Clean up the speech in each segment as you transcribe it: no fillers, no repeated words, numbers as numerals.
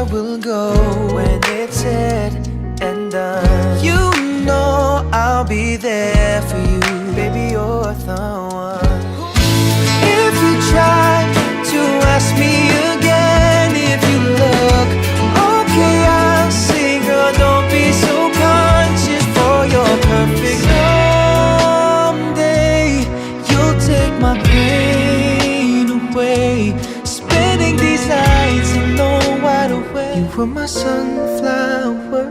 where we'll go when it's said and done. You know I'll be there for you, baby, you're the one. If you try to ask me again, if you look okay, I'll say, girl, don't be so conscious for your perfect. Someday you'll take my pain away, spending these nights alone, wide awake. You were my sunflower.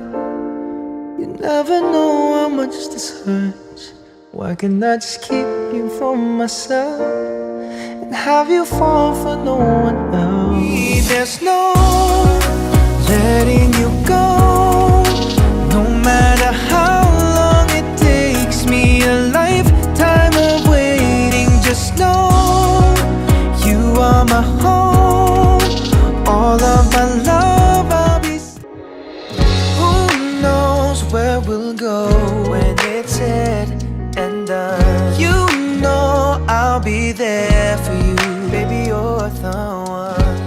You never know how much this hurts. Why can't I just keep you for myself and have you fall for no one else? There's no letting you go, no matter how long it takes me, a lifetime of waiting. Just know you are my home, all of my love. I'll be. Who knows where we'll go when it's said and done. You know I'll be there for you, baby, you're the one.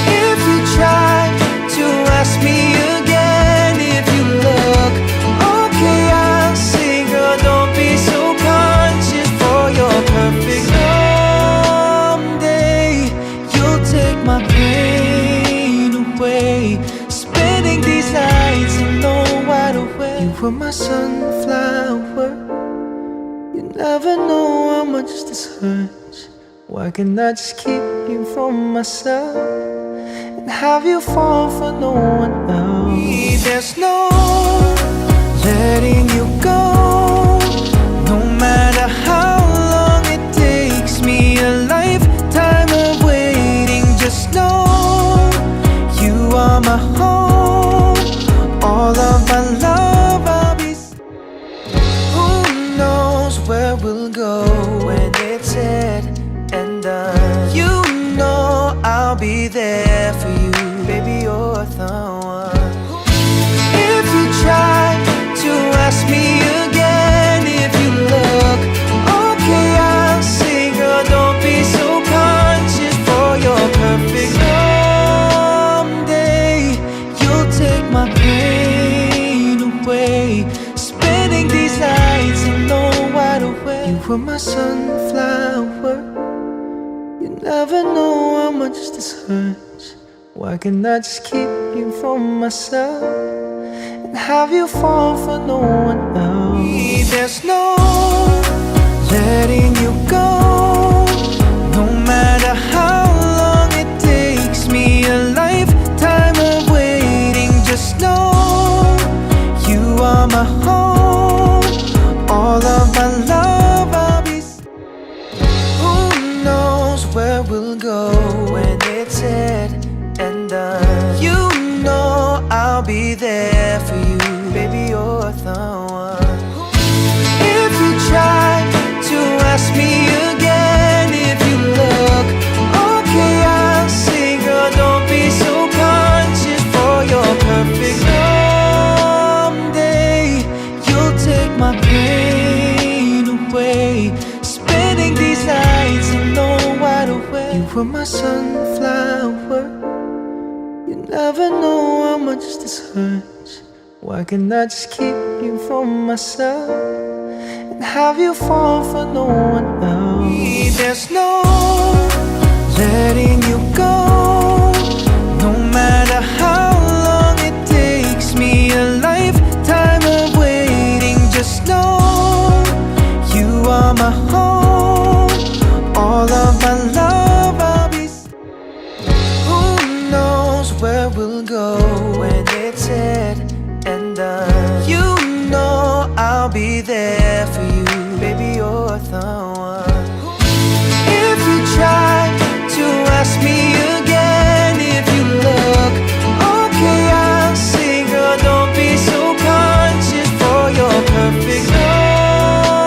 If you try to ask me again, if you look okay, I'll say, girl, don't be so conscious for your perfect. Someday you'll take my pain away, spending these nights alone, wide awake. You were my sunflower. You never know how much this hurts. Why can't I just keep you for myself and have you fall for no one else? There's no letting you go, no matter how long it takes me, a lifetime of waiting. Just know you are my home, all of my love. I'll be. Who knows where we'll go when it's said and done. You know I'll be there for you, baby, you're the one. If you try to ask me again, if you look okay, I'll say, girl, don't be so conscious for your perfect. Someday you'll take my pain away, spending these nights alone, wide awake. You were my sunflower. You never know how much this hurts. Why can't I just keep you for myself and have you fall for no one else? There's no letting you go, no matter how long it takes me, a lifetime of waiting. Just know you are my home, all of my love. I'll be. Who knows where we'll go when it's said and done. You know I'll be there for you, baby, you're the one. If you try to ask me again, if you look okay, I'll say, girl, don't be so conscious for your perfect. Someday you'll take my pain away, spending these nights alone, wide awake. You were my sunflower. You never know how much this hurts. Why can't I just keep you for myself and have you fall for no one else? There's no letting you go, no matter how long it takes me, a lifetime of waiting. Just know you are my home, all of my love. I'll be. Who knows where we'll go when it's said and done. You know I'll be there for you, baby, you're the one. If you try to ask me again, if you look okay, I'll say, girl, don't be so conscious for your perfect.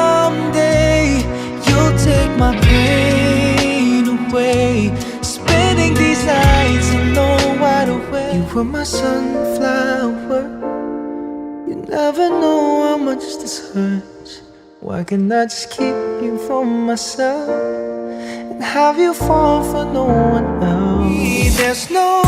Someday you'll take my pain away, spending these nights alone, wide awake. You were my sunflower. You never know how much this hurts. Why can't I just keep you for myself and have you fall for no one else? There's no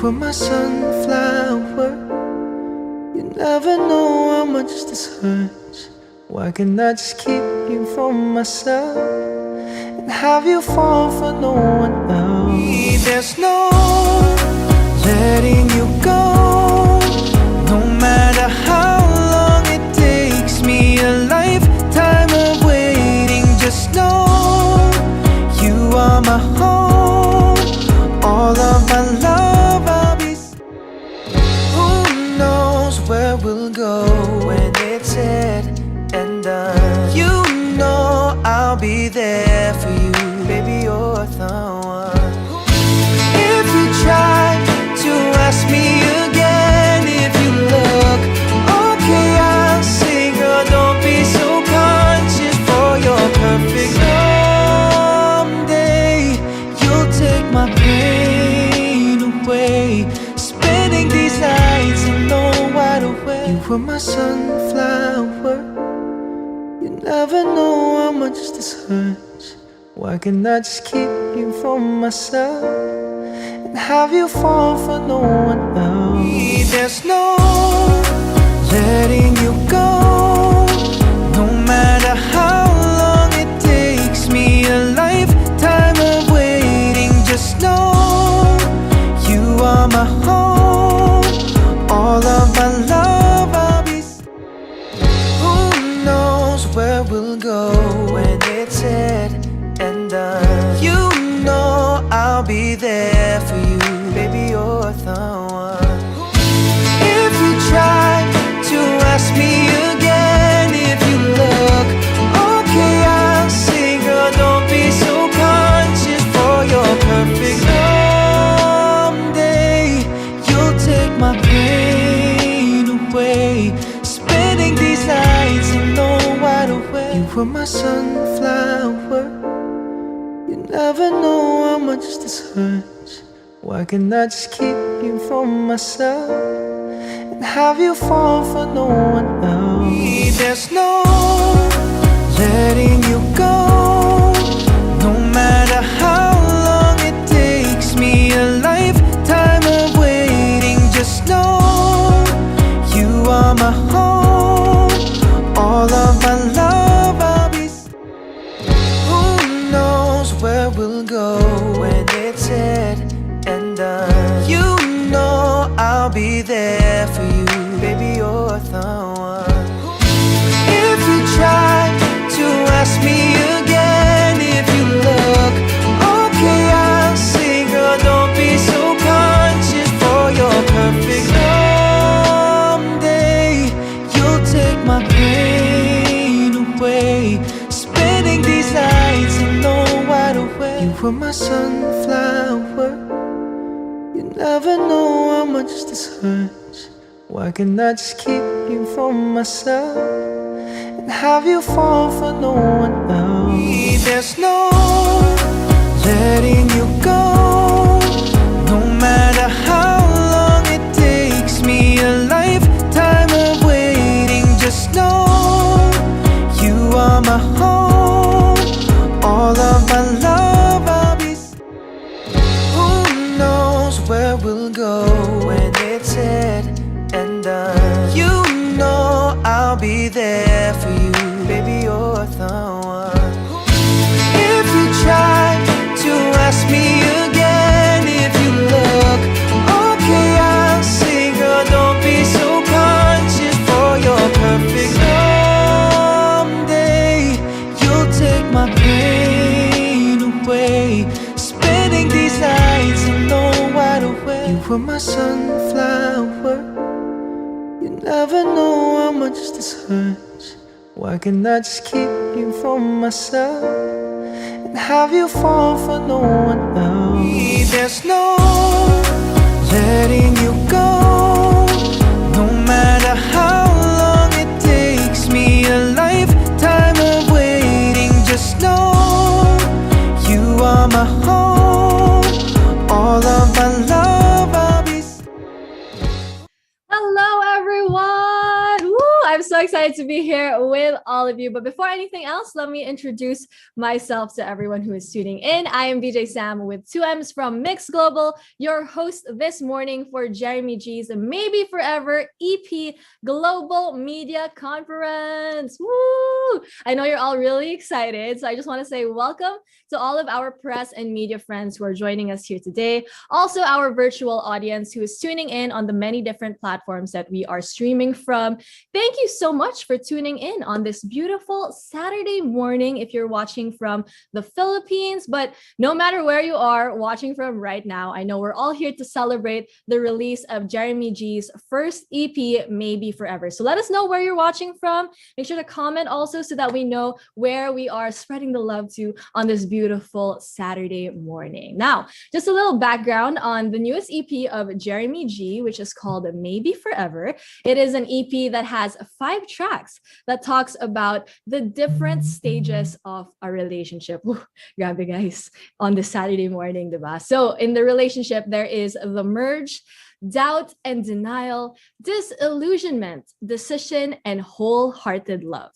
were my sunflower. You never know how much this hurts. Why can't I just keep you for myself and have you fall for no one else? There's no letting you go, no matter how long it takes me. A lifetime of waiting. Just know you are my home, all of my love. I'll be. Who knows where we'll go when it's said and done? You know I'll be there for you, baby, you're the one. If you try to ask me again, if you look okay, I'll say, girl, don't be so conscious for your perfect. Someday you'll take my pain away, spending these nights alone, wide awake. You were my sunflower. You never know how much this hurts. Why can't I just keep you for myself and have you fall for no one else? There's no letting you go, no matter how long it takes me. A lifetime of waiting. Just know you are my home, all of my love. I'll be. Who knows where we'll go when it's said and done? You know I'll be there for you, baby, you're the one. If you try to ask me again, if you look okay, I'll say, girl, don't be so conscious for your perfect. Someday you'll take my pain away, spending these nights alone, wide awake. You were my sunflower. You never know how much this hurts. Why can't I just keep you for myself and have you fall for no one else? There's no letting you go, no matter how long it takes me. A lifetime of waiting. Just know you are my home, all of my love. I'll be. Who knows where we'll go when it's said and done? You know I'll be there for you, baby, you're the one. If you try to ask me again, if you look okay, I'll say, girl, don't be so conscious for your perfect. Someday you'll take my pain away, spending these nights alone, wide awake. You were my sunflower. You never know how much this hurts. Why can't I just keep you for myself and have you fall for no one else? There's no letting you go, no matter how long it takes me. A lifetime of waiting. Just know you are my home, all of my love. I'll be. Who knows where we'll go when it's said and done? You know I'll be there for you, baby, you're the one. If you try to ask me again, if you look okay, I'll say, girl, don't be so conscious for your perfect. Someday you'll take my pain away, spending these nights alone, wide awake. You were my sunflower. You never know how much this hurts. Why can't I just keep you for myself and have you fall for no one else? There's no letting you go, no matter how long it takes me. A lifetime of waiting. Just know you are my home, all of my love. I'll be. Hello, everyone! Woo! I'm so excited excited to be here with all of you. But before anything else, let me introduce myself to everyone who is tuning in. I am DJ Sam with 2M's from Mix Global, your host this morning for Jeremy G's Maybe Forever EP Global Media Conference. Woo! I know you're all really excited. So I just want to say welcome to all of our press and media friends who are joining us here today. Also, our virtual audience who is tuning in on the many different platforms that we are streaming from. Thank you so much for tuning in on this beautiful Saturday morning if you're watching from the Philippines. But no matter where you are watching from right now, I know we're all here to celebrate the release of Jeremy G's first EP, Maybe Forever. So let us know where you're watching from. Make sure to comment also so that we know where we are spreading the love to on this beautiful Saturday morning. Now, just a little background on the newest EP of Jeremy G, which is called Maybe Forever. It is an EP that has 5 tracks that talks about the different stages of a relationship. Grabe guys, on this Saturday morning, diba? So in the relationship, there is the merge, doubt and denial, disillusionment, decision, and wholehearted love.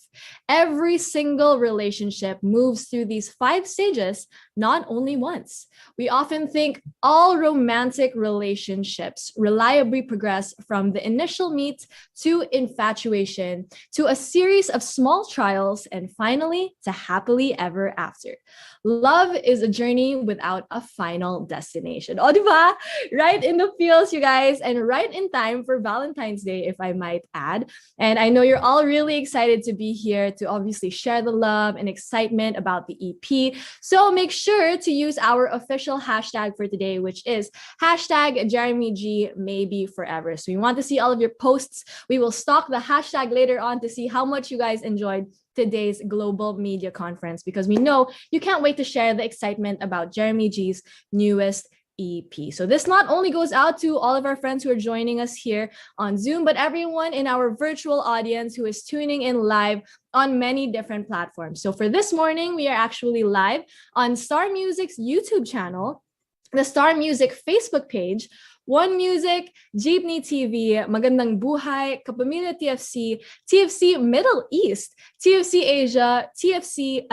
Every single relationship moves through these 5 stages, not only once. We often think all romantic relationships reliably progress from the initial meet to infatuation, to a series of small trials, and finally to happily ever after. Love is a journey without a final destination. O, diba? Right in the feels, you guys, and right in time for Valentine's Day, if I might add. And I know you're all really excited to be here to obviously share the love and excitement about the EP. So make sure to use our official hashtag for today, which is hashtag Jeremy G Maybe Forever. So we want to see all of your posts. We will stalk the hashtag later on to see how much you guys enjoyed today's global media conference, because we know you can't wait to share the excitement about Jeremy G's newest EP. So this not only goes out to all of our friends who are joining us here on Zoom, but everyone in our virtual audience who is tuning in live on many different platforms. So for this morning, we are actually live on Star Music's YouTube channel, the Star Music Facebook page, One Music, Jeepney TV, Magandang Buhay, Kapamilya TFC, TFC Middle East, TFC Asia, TFC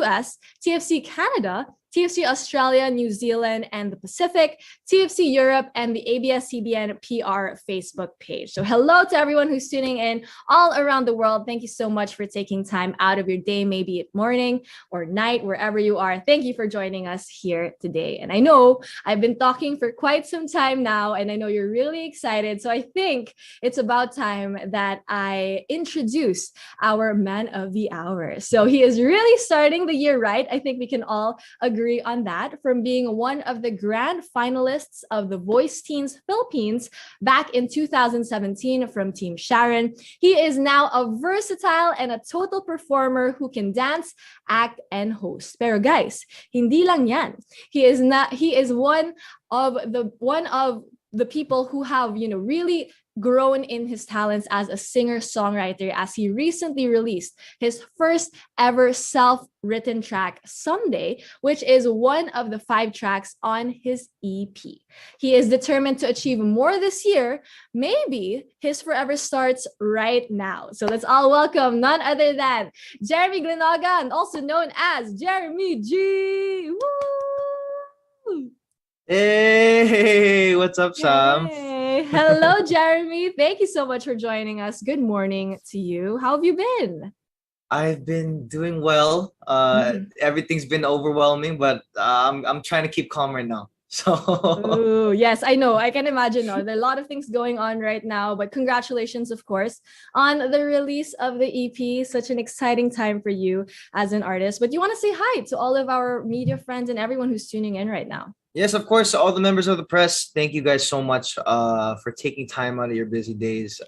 US, TFC Canada, TFC Australia, New Zealand, and the Pacific, TFC Europe, and the ABS-CBN PR Facebook page. So hello to everyone who's tuning in all around the world. Thank you so much for taking time out of your day, maybe at morning or night, wherever you are. Thank you for joining us here today. And I know I've been talking for quite some time now, and I know you're really excited. So I think it's about time that I introduce our man of the hour. So he is really starting the year right. I think we can all agree on that, from being one of the grand finalists of The Voice Teens Philippines back in 2017 from Team Sharon. He is now a versatile and a total performer who can dance, act, and host. Pero guys, hindi lang yan. He is one of the people who have, really grown in his talents as a singer-songwriter, as he recently released his first ever self-written track, Someday, which is one of the 5 tracks on his EP. He is determined to achieve more this year. Maybe his forever starts right now. So let's all welcome none other than Jeremy Glenogan, also known as Jeremy G. Woo! Hey, what's up, Sam? Hey. Hello, Jeremy. Thank you so much for joining us. Good morning to you. How have you been? I've been doing well. Everything's been overwhelming, but I'm trying to keep calm right now. So Ooh, yes, I know. I can imagine. No? There are a lot of things going on right now, but congratulations, of course, on the release of the EP. Such an exciting time for you as an artist. But you want to say hi to all of our media friends and everyone who's tuning in right now. yes, of course, all the members of the press, thank you guys so much for taking time out of your busy days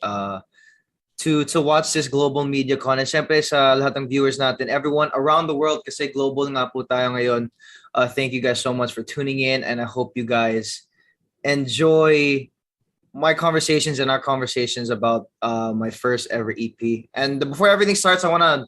to watch this global media con. And syempre sa lahat ng viewers natin, everyone around the world, kasi global nga po tayo ngayon. Thank you guys so much for tuning in, and I hope you guys enjoy my conversations and our conversations about my first ever EP. And before everything starts, I want to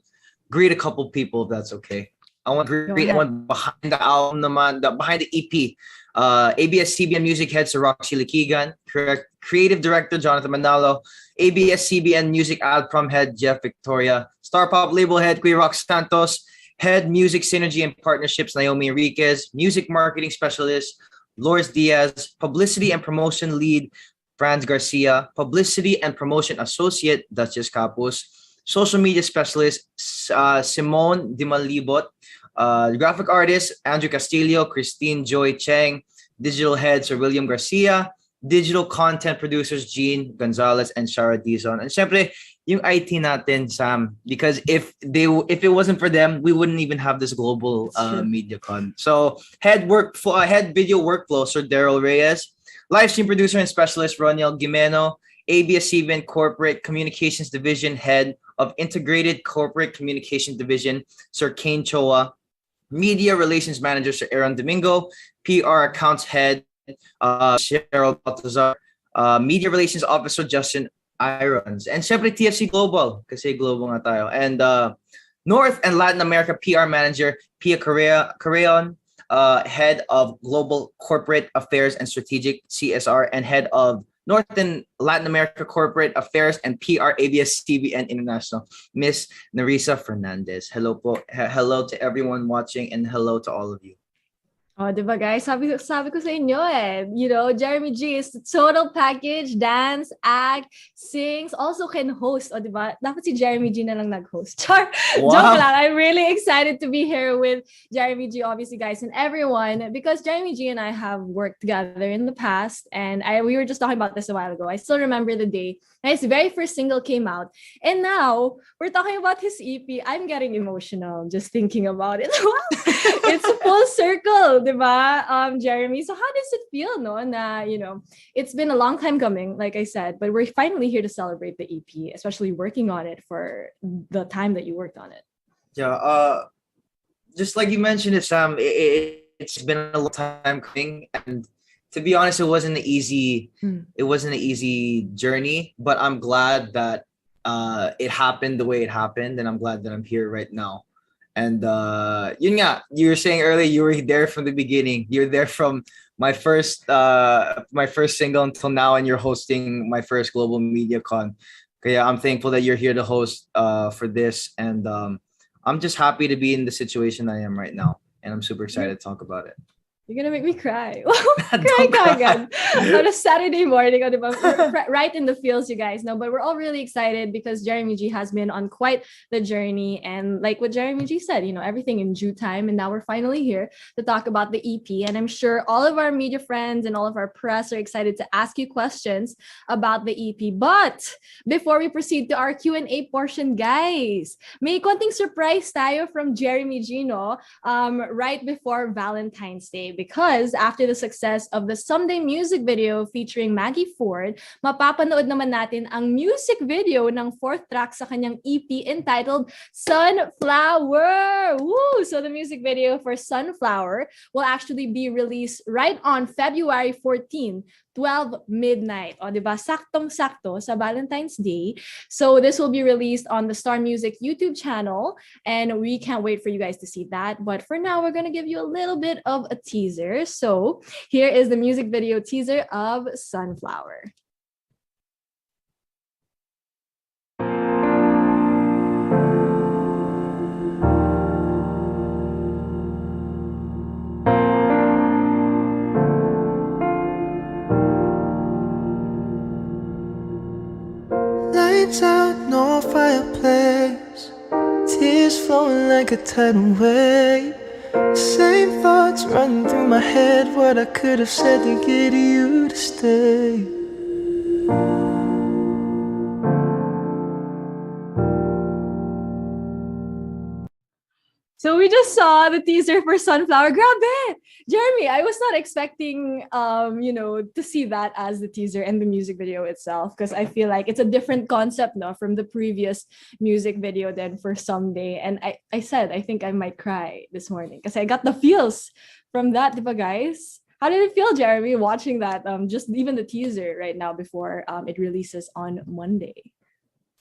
greet a couple people, if that's okay. I want to Go greet ahead. everyone behind the album naman, behind the EP. ABS-CBN Music Head Sir Roxy Likigan, Creative Director Jonathan Manalo, ABS-CBN Music Prom Head Jeff Victoria, Star Pop Label Head Queen Rox Santos, Head Music Synergy and Partnerships Naomi Enriquez, Music Marketing Specialist Lourdes Diaz, Publicity and Promotion Lead Franz Garcia, Publicity and Promotion Associate Duchess Capus, Social Media Specialist Simone Dimalibot, Graphic Artist Andrew Castillo, Christine Joy Cheng, Digital Head Sir William Garcia, Digital Content Producers Jean Gonzalez and Shara Dizon. And syempre, yung IT natin, Sam, because if it wasn't for them, we wouldn't even have this global MediaCon. So head video workflow Sir Daryl Reyes, live stream producer and specialist Roniel Gimeno, ABS-CBN Corporate Communications Division Head of Integrated Corporate Communications Division Sir Kane Choa, Media Relations Manager Sir Aaron Domingo, PR Accounts Head Cheryl Baltazar, Media Relations Officer Justin Irons, and syempre TFC Global, kasi global nga tayo. And North and Latin America PR Manager Pia Carreon, Head of Global Corporate Affairs and Strategic CSR, and Head of North and Latin America Corporate Affairs and PR ABS-CBN International, Miss Narisa Fernandez. Hello po. Hello to everyone watching and hello to all of you. Oh, diba guys? Sabi ko sa inyo Jeremy G is the total package, dance, act, sings, also can host. Oh, diba? Dapat si Jeremy G na lang nag-host. Char! Wow. Joke lang. I'm really excited to be here with Jeremy G, obviously, guys, and everyone, because Jeremy G and I have worked together in the past, and we were just talking about this a while ago. I still remember the day his very first single came out, and now we're talking about his EP. I'm getting emotional just thinking about it. It's a full circle, diba, Jeremy? So how does it feel, no? Na, it's been a long time coming, like I said, but we're finally here to celebrate the EP, especially working on it for the time that you worked on it. Yeah, just like you mentioned it, Sam, it's been a long time coming, and to be honest, it wasn't an easy journey, but I'm glad that it happened the way it happened, and I'm glad that I'm here right now. And yun nga, you were saying earlier, you were there from the beginning. You're there from my first single until now, and you're hosting my first global MediaCon. Kaya I'm thankful that you're here to host for this, and I'm just happy to be in the situation I am right now, and I'm super excited to talk about it. You're gonna make me cry. Cry ka agad. On a Saturday morning, right in the feels, you guys know. But we're all really excited because Jeremy G has been on quite the journey. And like what Jeremy G said, everything in due time. And now we're finally here to talk about the EP. And I'm sure all of our media friends and all of our press are excited to ask you questions about the EP. But before we proceed to our Q&A portion, guys, may konting surprise tayo from Jeremy G, no? Right before Valentine's Day. Because after the success of the Someday music video featuring Maggie Ford, mapapanood naman natin ang music video ng fourth track sa kanyang EP entitled Sunflower. Woo! So the music video for Sunflower will actually be released right on February 14, 12 midnight. O, diba? Saktong-sakto sa Valentine's Day. So this will be released on the Star Music YouTube channel, and we can't wait for you guys to see that. But for now, we're going to give you a little bit of a teaser. So here is the music video teaser of Sunflower. Lights out, no fireplace, tears flowing like a tidal wave. Same thoughts running through my head, what I could have said to get you to stay. So we just saw the teaser for Sunflower. Grabe! Jeremy, I was not expecting, to see that as the teaser and the music video itself, because I feel like it's a different concept now from the previous music video than for Someday. And I said, I think I might cry this morning because I got the feels from that, diba, guys? How did it feel, Jeremy, watching that? Just even the teaser right now before it releases on Monday.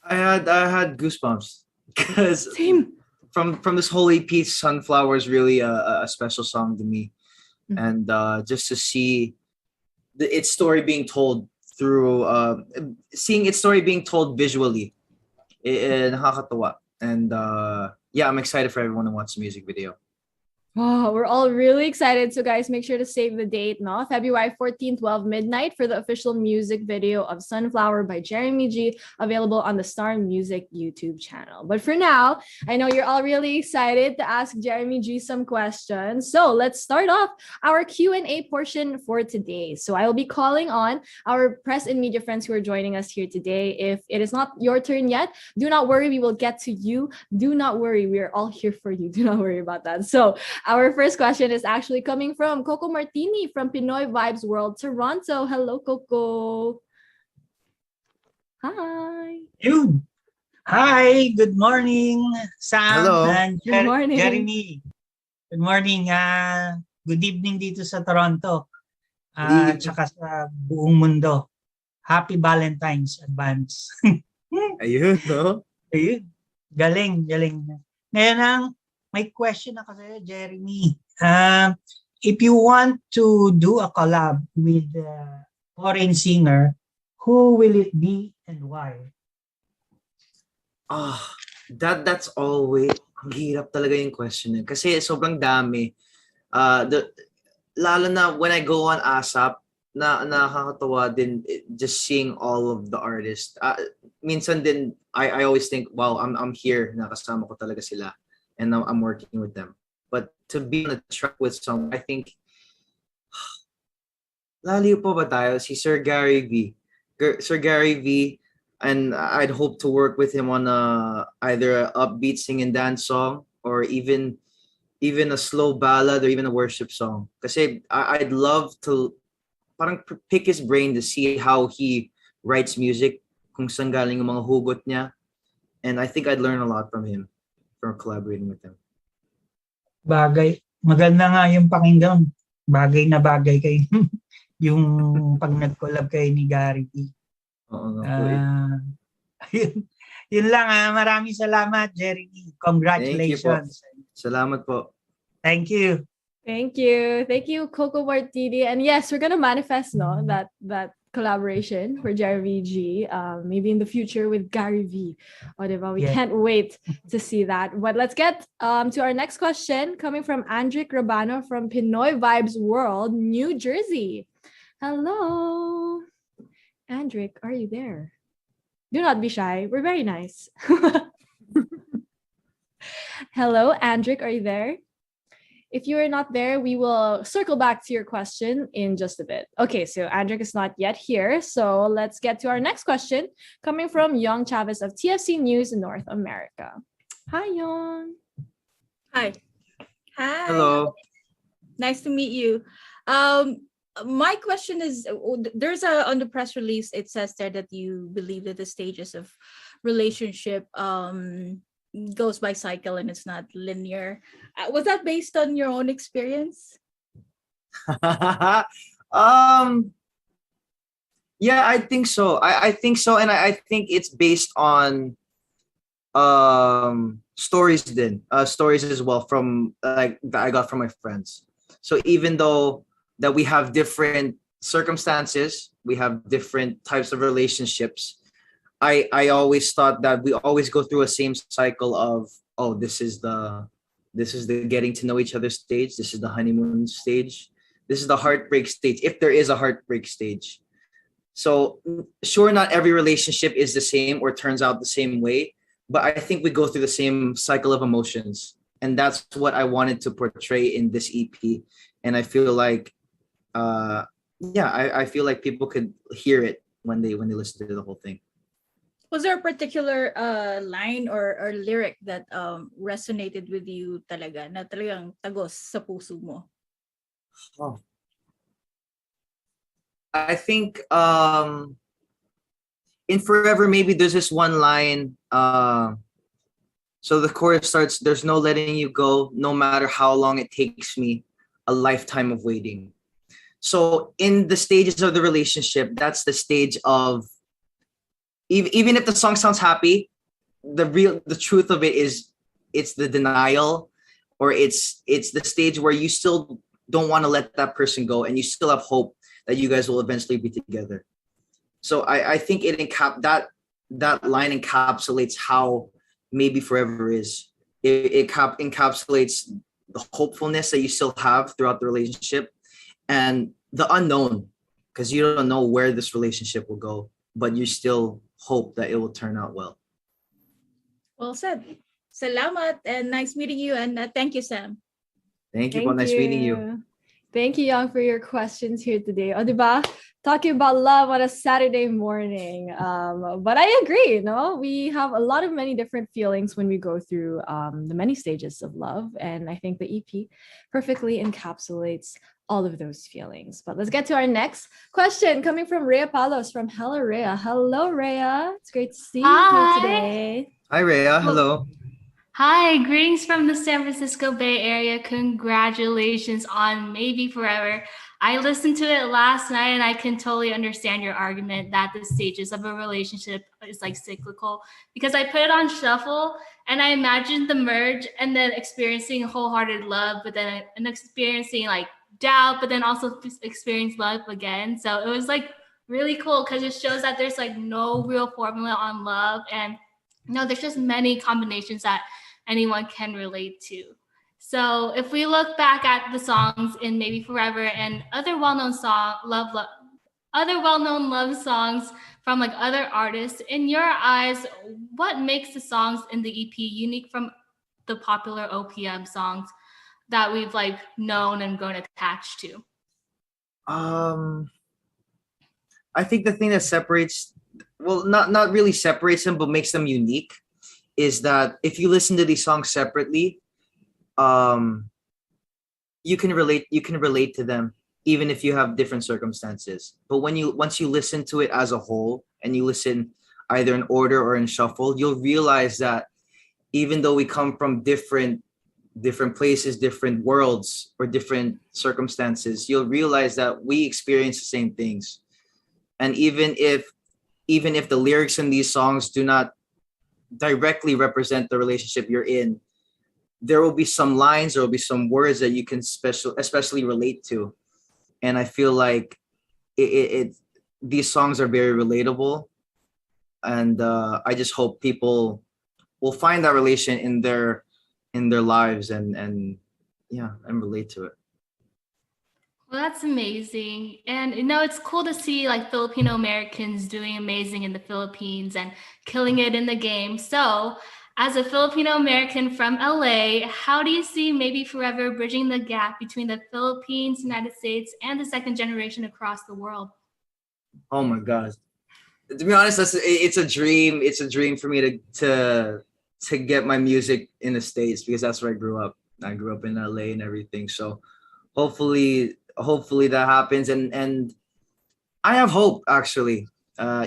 I had goosebumps because Same. from this whole EP, Sunflower is really a special song to me, Mhm. and just to see its story being told through seeing its story being told visually, nakakatuwa. And yeah, I'm excited for everyone to watch the music video. Oh, we're all really excited. So, guys, make sure to save the date, no? February 14th, 12 midnight for the official music video of Sunflower by Jeremy G, available on the Star Music YouTube channel. But for now, I know you're all really excited to ask Jeremy G some questions. So, let's start off our Q&A portion for today. So, I will be calling on our press and media friends who are joining us here today. If it is not your turn yet, do not worry. We will get to you. Do not worry. We are all here for you. Do not worry about that. So, our first question is actually coming from Coco Martini from Pinoy Vibes World, Toronto. Hello, Coco. Hi. Yun. Hi, good morning, Sam Hello. and Good morning. Jeremy. Good morning. Good evening dito sa Toronto. Good evening. Tsaka sa buong mundo. Happy Valentine's advance. Ayun, no? Ayun. Galing. Ngayon may question ako sa'yo, Jeremy. If you want to do a collab with a foreign singer, who will it be and why? That's always ang hirap talaga yung question kasi sobrang dami. Lalo na when I go on ASAP, nakakatawa din just seeing all of the artists. Minsan din I always think, wow, I'm here, nakasama ko talaga sila and I'm working with them. But to be on a track with someone, I think laliw pa ba tayo si Sir Gary V. Sir Gary V, and I'd hope to work with him on either an upbeat sing and dance song or even a slow ballad or even a worship song. Kasi I'd love to parang pick his brain to see how he writes music, kung saan galing yung mga hugot niya. And I think I'd learn a lot from him, from collaborating with him. Bagay. Maganda nga yung pakinggan. Bagay na bagay kay yung pag nag-collab kay ni Gary V. Oo nga po eh. Yun lang. Maraming salamat, Jeremy. Congratulations. Salamat po. Thank you. Thank you, Coco Martini. And yes, we're gonna manifest that collaboration for Jeremy G. Maybe in the future with Gary V. Whatever. We can't wait to see that. But let's get to our next question coming from Andric Rabano from Pinoy Vibes World, New Jersey. Hello, Andric. Are you there? Do not be shy. We're very nice. Hello, Andric. Are you there? If you are not there, we will circle back to your question in just a bit. Okay, so Andric is not yet here. So let's get to our next question coming from Young Chavez of TFC News in North America. Hi, Young. Hi. Hello. Nice to meet you. My question is, there's on the press release, it says there that you believe that the stages of relationship goes by cycle and it's not linear. Was that based on your own experience? Yeah, I think so. I think so, and I think it's based on stories stories as well from like that I got from my friends. So even though that we have different circumstances, we have different types of relationships, I always thought that we always go through a same cycle of, oh, this is the getting to know each other stage, this is the honeymoon stage, this is the heartbreak stage, if there is a heartbreak stage. So sure, not every relationship is the same or turns out the same way, but I think we go through the same cycle of emotions, and that's what I wanted to portray in this EP. And I feel like I feel like people could hear it when they listen to the whole thing. Was there a particular line or lyric that resonated with you talaga, na talagang tagos sa puso mo? Oh. I think in Forever, maybe there's this one line. So the chorus starts, there's no letting you go, no matter how long it takes me, a lifetime of waiting. So in the stages of the relationship, that's the stage of, even if the song sounds happy, the truth of it is it's the denial, or it's the stage where you still don't want to let that person go, and you still have hope that you guys will eventually be together. So I think that line encapsulates how Maybe Forever is. It encapsulates the hopefulness that you still have throughout the relationship, and the unknown, because you don't know where this relationship will go, but you still hope that it will turn out well. Well said. Salamat and nice meeting you, and thank you, Sam. Thank you. Nice meeting you. Thank you, Young, for your questions here today. O, diba? Talking about love on a Saturday morning. But I agree, no? We have a lot of many different feelings when we go through the many stages of love. And I think the EP perfectly encapsulates all of those feelings. But let's get to our next question coming from Rhea Palos from Hello Rhea. Hello, Rhea. It's great to see you here today. Hi, Rhea. Hello. Hi, greetings from the San Francisco Bay Area. Congratulations on Maybe Forever. I listened to it last night and I can totally understand your argument that the stages of a relationship is like cyclical, because I put it on shuffle and I imagined the merge and then experiencing wholehearted love, but then and experiencing like doubt, but then also experience love again. So it was like really cool because it shows that there's like no real formula on love, and there's just many combinations that anyone can relate to. So if we look back at the songs in Maybe Forever and other well-known love songs from like other artists, in your eyes, what makes the songs in the EP unique from the popular OPM songs that we've like known and grown attached to? I think the thing that separates, well, not really separates them, but makes them unique, is that if you listen to these songs separately, you can relate to them even if you have different circumstances. But once you listen to it as a whole, and you listen either in order or in shuffle, you'll realize that even though we come from different places, different worlds, or different circumstances, you'll realize that we experience the same things. And even if the lyrics in these songs do not directly represent the relationship you're in, there will be some lines, there will be some words that you can especially relate to. And I feel like these songs are very relatable, and I just hope people will find that relation in their lives and relate to it. Well, that's amazing. And it's cool to see like Filipino Americans doing amazing in the Philippines and killing it in the game. So as a Filipino American from LA, how do you see Maybe Forever bridging the gap between the Philippines, United States, and the second generation across the world? Oh my gosh. To be honest, it's a dream. It's a dream for me to get my music in the States, because that's where I grew up. I grew up in LA and everything. So hopefully that happens, and I have hope, actually.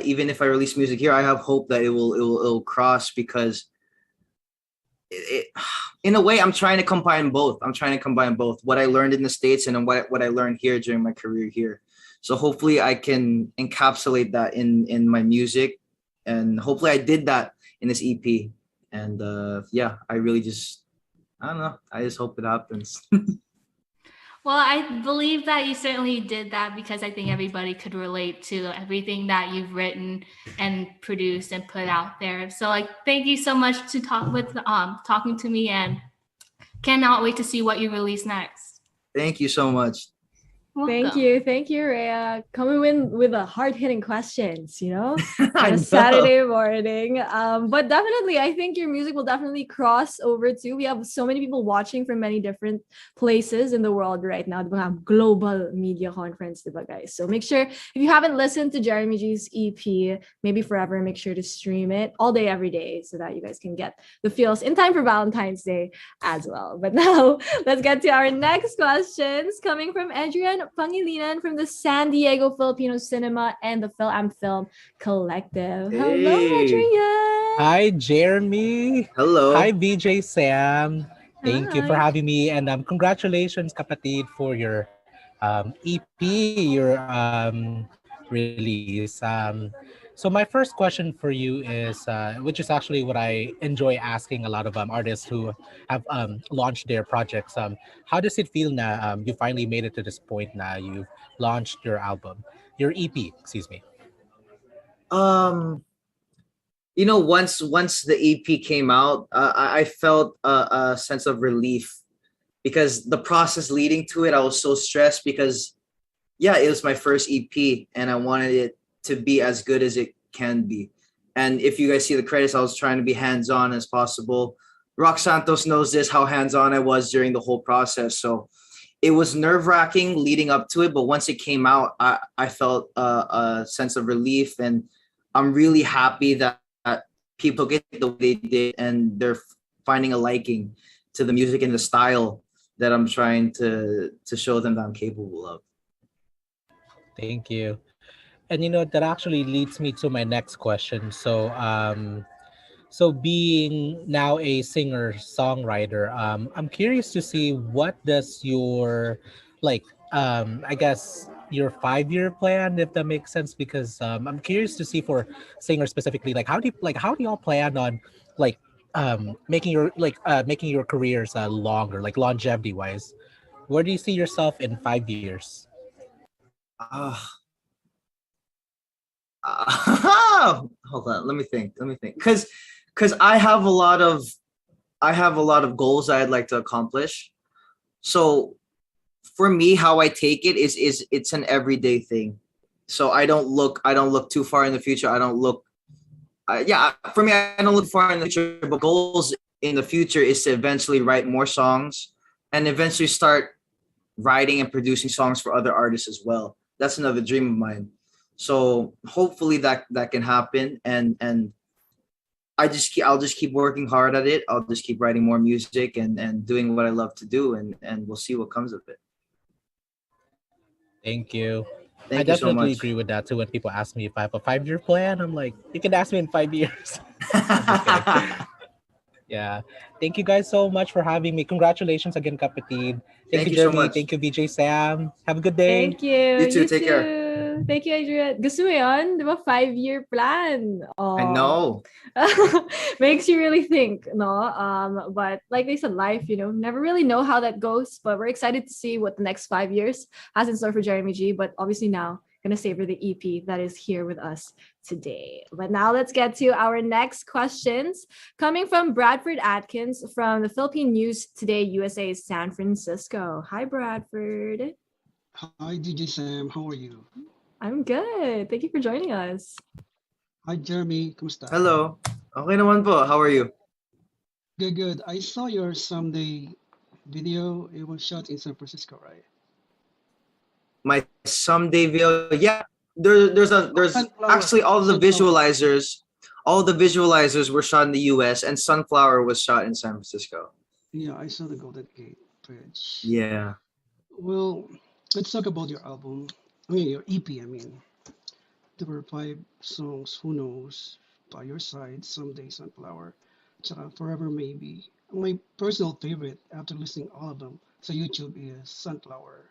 Even if I release music here, I have hope that it will cross, because in a way I'm trying to combine both. What I learned in the States and what I learned here during my career here. So hopefully I can encapsulate that in my music, and hopefully I did that in this EP. And I really just, I don't know, I just hope it happens. Well, I believe that you certainly did that, because I think everybody could relate to everything that you've written and produced and put out there. So like, thank you so much to talking to me, and cannot wait to see what you release next. Thank you so much. Thank you, Rhea. Coming in with a hard-hitting questions, on I a know. Saturday morning. But definitely, I think your music will definitely cross over too. We have so many people watching from many different places in the world right now. We have global media conference, diba, guys? So make sure, if you haven't listened to Jeremy G's EP, Maybe Forever, make sure to stream it all day, every day, so that you guys can get the feels in time for Valentine's Day as well. But now, let's get to our next questions coming from Adrian Pangilinan from the San Diego Filipino Cinema and the Film Collective. Hello, Hey. Adrian. Hi, Jeremy. Hello. Hi, BJ Sam. Thank you for Hi. having me, and congratulations, kapatid, for your EP, your release. So my first question for you is, which is actually what I enjoy asking a lot of artists who have launched their projects. How does it feel now? You finally made it to this point. Now you've launched your album, your EP. Excuse me. Um, once the EP came out, I felt a sense of relief because the process leading to it, I was so stressed because yeah, it was my first EP and I wanted it to be as good as it can be. And if you guys see the credits, I was trying to be hands-on as possible. Rock Santos knows this, how hands-on I was during the whole process. So it was nerve-wracking leading up to it, but once it came out, I felt a sense of relief, and I'm really happy that people get the way they did and they're finding a liking to the music and the style that I'm trying to show them that I'm capable of. Thank you. And that actually leads me to my next question. So being now a singer-songwriter, I'm curious to see what does your like I guess your 5-year plan, if that makes sense, because I'm curious to see for singers specifically, like how do y'all plan on like making your careers longer, like longevity wise? Where do you see yourself in 5 years? Uh, hold on, let me think. Because I have a lot of goals I'd like to accomplish. So for me, how I take it is it's an everyday thing. So I don't look too far in the future. I don't look yeah, for me, I don't look far in the future, but goals in the future is to eventually write more songs and eventually start writing and producing songs for other artists as well. That's another dream of mine. So hopefully that can happen, and I'll just keep working hard at it. I'll just keep writing more music and doing what I love to do, and we'll see what comes of it. Thank you. I Thank you so definitely much. agree with that too. When people ask me if I have a 5-year plan, I'm like, you can ask me in 5 years. I'm just kidding. Yeah. Thank you guys so much for having me. Congratulations again, Kapatid. Thank Thank you, you so Jeremy. much. Thank you, VJ Sam. Have a good day. Thank you. You too, take care. Thank you, Adrian. Gusto mo yun? Di ba? 5-year plan. I Oh. know. Makes you really think, no? But like they said, life, never really know how that goes. But we're excited to see what the next 5 years has in store for Jeremy G. But obviously now, gonna savor the EP that is here with us today. But now let's get to our next questions. Coming from Bradford Atkins from the Philippine News Today USA San Francisco. Hi, Bradford. Hi, DJ Sam. How are you? I'm good. Thank you for joining us. Hi, Jeremy. Kumusta? Hello. Okay naman po. How are you? Good, good. I saw your someday video. It was shot in San Francisco, right? My someday video. Yeah. There's Sunflower. actually Sunflower. all the visualizers were shot in the US and Sunflower was shot in San Francisco. Yeah, I saw the Golden Gate Bridge. Yeah. Well, let's talk about your album. I mean, your EP, I mean. There were 5 songs, Who Knows, By Your Side, Someday, Sunflower, tsaka Forever Maybe. My personal favorite after listening all of them so YouTube is Sunflower.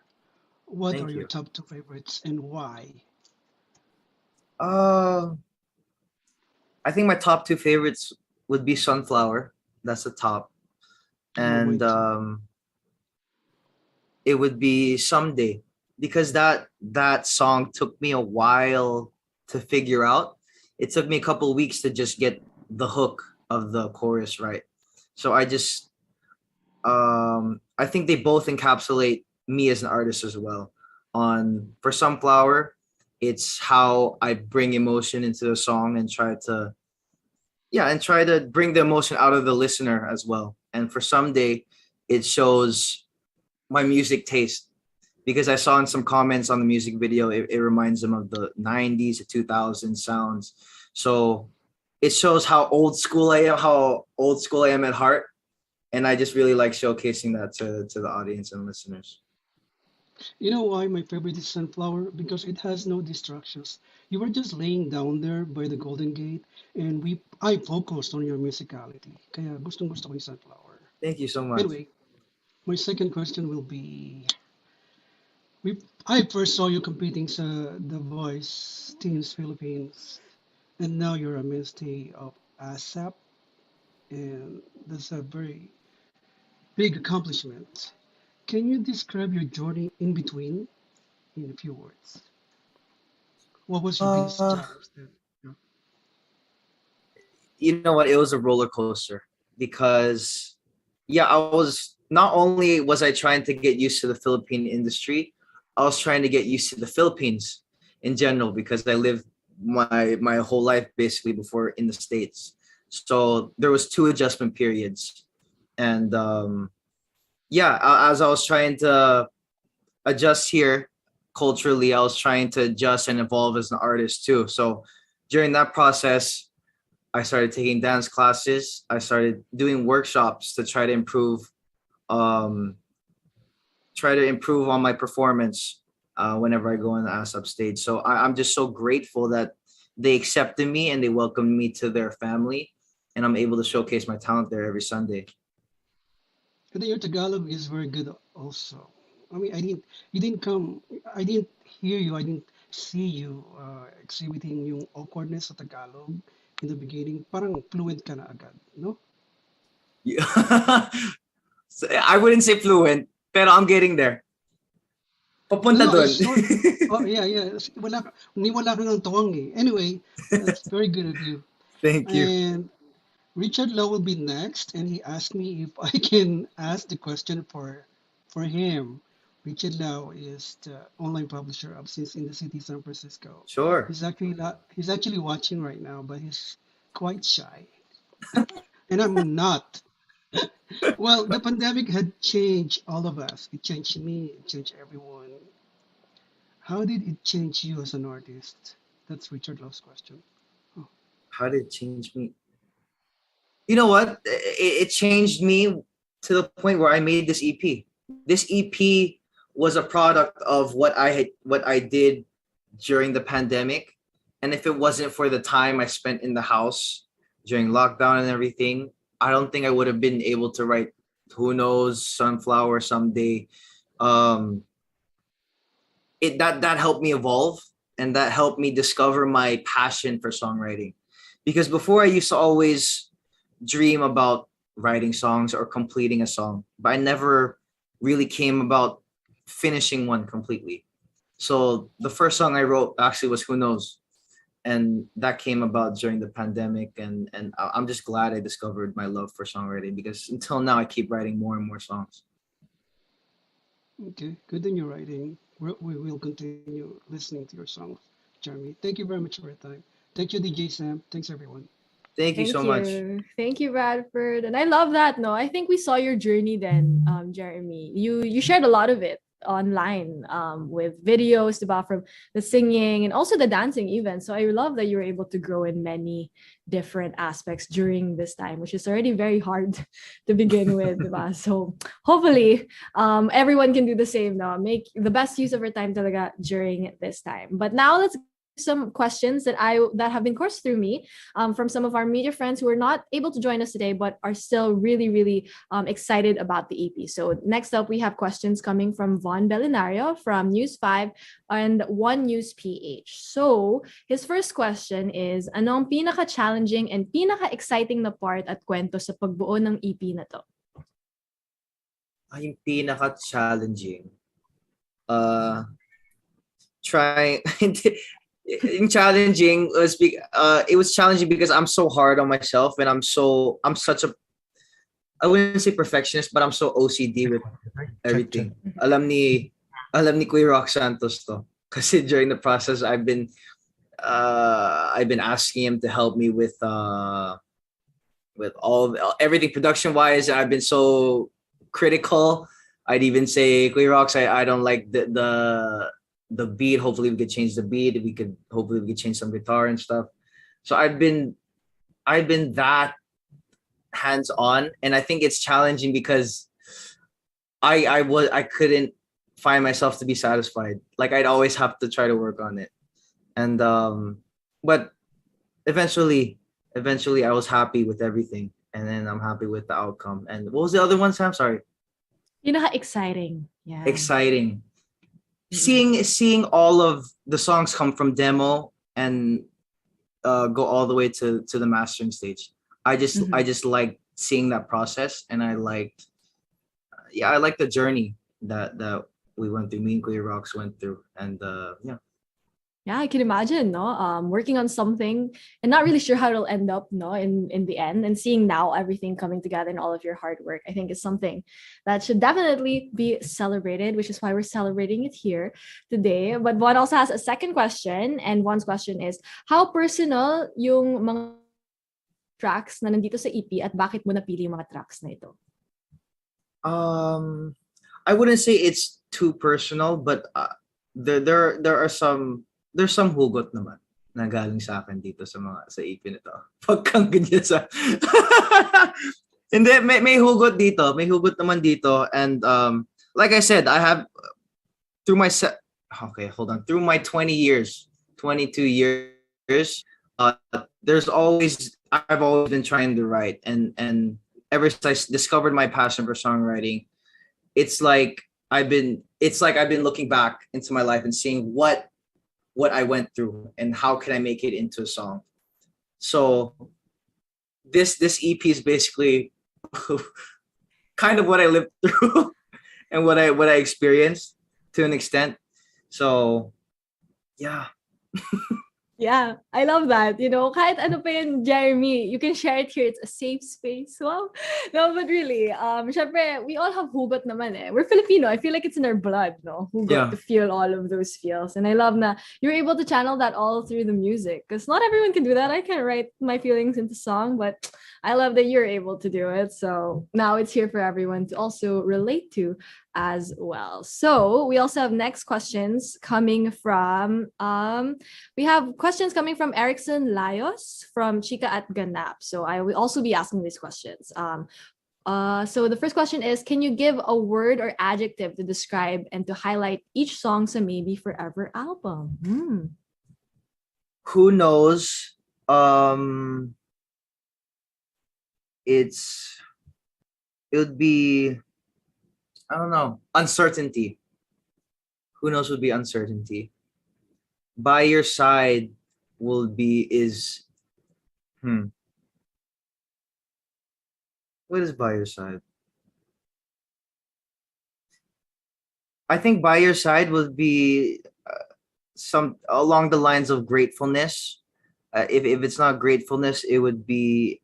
What are Thank your you. top 2 favorites and why? Uh I think my top two favorites would be Sunflower. That's the top. Oh, And mine too. it would be Someday, because that song took me a while to figure out. It took me a couple of weeks to just get the hook of the chorus right. So I think they both encapsulate me as an artist as well. On For Sunflower, it's how I bring emotion into the song and try to bring the emotion out of the listener as well. And for Someday, it shows my music taste, because I saw in some comments on the music video, it reminds them of the 90s to 2000s sounds. So it shows how old school I am at heart. And I just really like showcasing that to the audience and listeners. You know why my favorite is Sunflower? Because it has no distractions. You were just laying down there by the Golden Gate, and I focused on your musicality. Kaya gustong gusto ko yung Sunflower. Thank you so much. Anyway, my second question will be, I first saw you competing sa The Voice Teens Philippines and now you're a mainstay of ASAP, and that's a very big accomplishment. Can you describe your journey in between in a few words? What was your biggest Uh, challenge then? Yeah. you know what? It was a roller coaster because, yeah, I was not only was I trying to get used to the Philippine industry, I was trying to get used to the Philippines in general because I lived my whole life basically before in the States. So there was two adjustment periods, and yeah, as I was trying to adjust here culturally, I was trying to adjust and evolve as an artist too. So during that process, I started taking dance classes. I started doing workshops to um, try to improve on my performance whenever I go on the ASAP stage. So I'm just so grateful that they accepted me and they welcomed me to their family, and I'm able to showcase my talent there every Sunday. And then your Tagalog is very good also. I mean, you didn't come, I didn't hear you, I didn't see you exhibiting yung awkwardness sa Tagalog in the beginning. Parang fluent ka na agad, no? Yeah. So, I wouldn't say fluent, pero I'm getting there. Papunta No, I dun. saw. Oh, yeah, yeah. Wala ka ng tuwang eh. Anyway, that's very good of you. Thank you. And Richard Lowe will be next, and he asked me if I can ask the question for him. Richard Lowe is the online publisher of Since in the City, San Francisco. Sure. He's actually watching right now, but he's quite shy, and I'm not. Well, the pandemic had changed all of us. It changed me. It changed everyone. How did it change you as an artist? That's Richard Lowe's question. Oh, How did it change me? You know what? It changed me to the point where I made this EP. This EP was a product of what I did during the pandemic. And if it wasn't for the time I spent in the house during lockdown and everything, I don't think I would have been able to write Who Knows, Sunflower Someday. Um, that helped me evolve, and that helped me discover my passion for songwriting. Because before I used to always dream about writing songs or completing a song, but I never really came about finishing one completely. So the first song I wrote actually was Who Knows, and that came about during the pandemic, and I'm just glad I discovered my love for songwriting because until now I keep writing more and more songs. okay. Good in your writing. We will continue listening to your songs, Jeremy. Thank you very much for your time. Thank you, DJ Sam. Thanks, everyone. Thank you so Thank much. you. Thank you, Bradford. And I love that. No, I think we saw your journey then, Jeremy. You shared a lot of it online with videos about from the singing and also the dancing even. So I love that you were able to grow in many different aspects during this time, which is already very hard to begin with. Diba? So hopefully everyone can do the same now. Make the best use of our time talaga during this time. But now let's some questions that have been coursed through me from some of our media friends who are not able to join us today but are still really excited about the EP. So next up we have questions coming from Von Belinario from News 5 and One News PH. So his first question is, ano ang pinaka-challenging and pinaka-exciting na part at kwento sa pagbuo ng EP na to? Yung pinaka-challenging. Try in challenging was it was challenging because I'm so hard on myself, and I'm such a, I wouldn't say perfectionist, but I'm so OCD with everything. Alam ni Kuya Rock Santos to. Kasi during the process I've been asking him to help me with everything production wise. I've been so critical. I'd even say, Kuya Rocks, I don't like the beat. Hopefully we could change the beat. Hopefully we could change some guitar and stuff. So I've been that hands on, and I think it's challenging because I couldn't find myself to be satisfied. Like I'd always have to try to work on it, and but eventually I was happy with everything, and then I'm happy with the outcome. And what was the other one, Sam? Sorry. Exciting. Yeah. Exciting. Seeing all of the songs come from demo and go all the way to the mastering stage. I Mhm. just like seeing that process, and I like the journey that we went through. Me and Kuya Rocks went through, and yeah. Yeah, I can imagine, no? Working on something and not really sure how it'll end up, no, in the end, and seeing now everything coming together and all of your hard work, I think is something that should definitely be celebrated, which is why we're celebrating it here today. But Juan also has a second question, and Juan's question is, how personal yung mga tracks na nandito sa EP at bakit mo napili yung mga tracks na ito? I wouldn't say it's too personal, but there are there's some hugot naman na galing sa akin dito sa EP nito. Pag kang ganyan sa Hindi, may hugot dito. May hugot naman dito, and like I said, I have through my okay, hold on. Through my 22 years, I've always been trying to write, and ever since I discovered my passion for songwriting, it's like I've been looking back into my life and seeing what I went through and how can I make it into a song. So this EP is basically kind of what I lived through and what I experienced to an extent. So yeah. Yeah, I love that. You know, kahit ano pa yun, Jeremy, you can share it here. It's a safe space. Wow. No, but really, syempre, we all have hugot naman eh. We're Filipino. I feel like it's in our blood, no? Hugot Yeah. to feel all of those feels. And I love na you're able to channel that all through the music. Because not everyone can do that. I can't write my feelings into song, but I love that you're able to do it. So now it's here for everyone to also relate to as well. So we also have next questions coming from we have questions coming from Erickson Layos from Chica at Ganap. So I will also be asking these questions. So the first question is, can you give a word or adjective to describe and to highlight each song sa Maybe Forever album? Who knows? It would be, I don't know, uncertainty. Who knows would be uncertainty. By your side will be is what is by your side? I think by your side will be some along the lines of gratefulness. If it's not gratefulness, it would be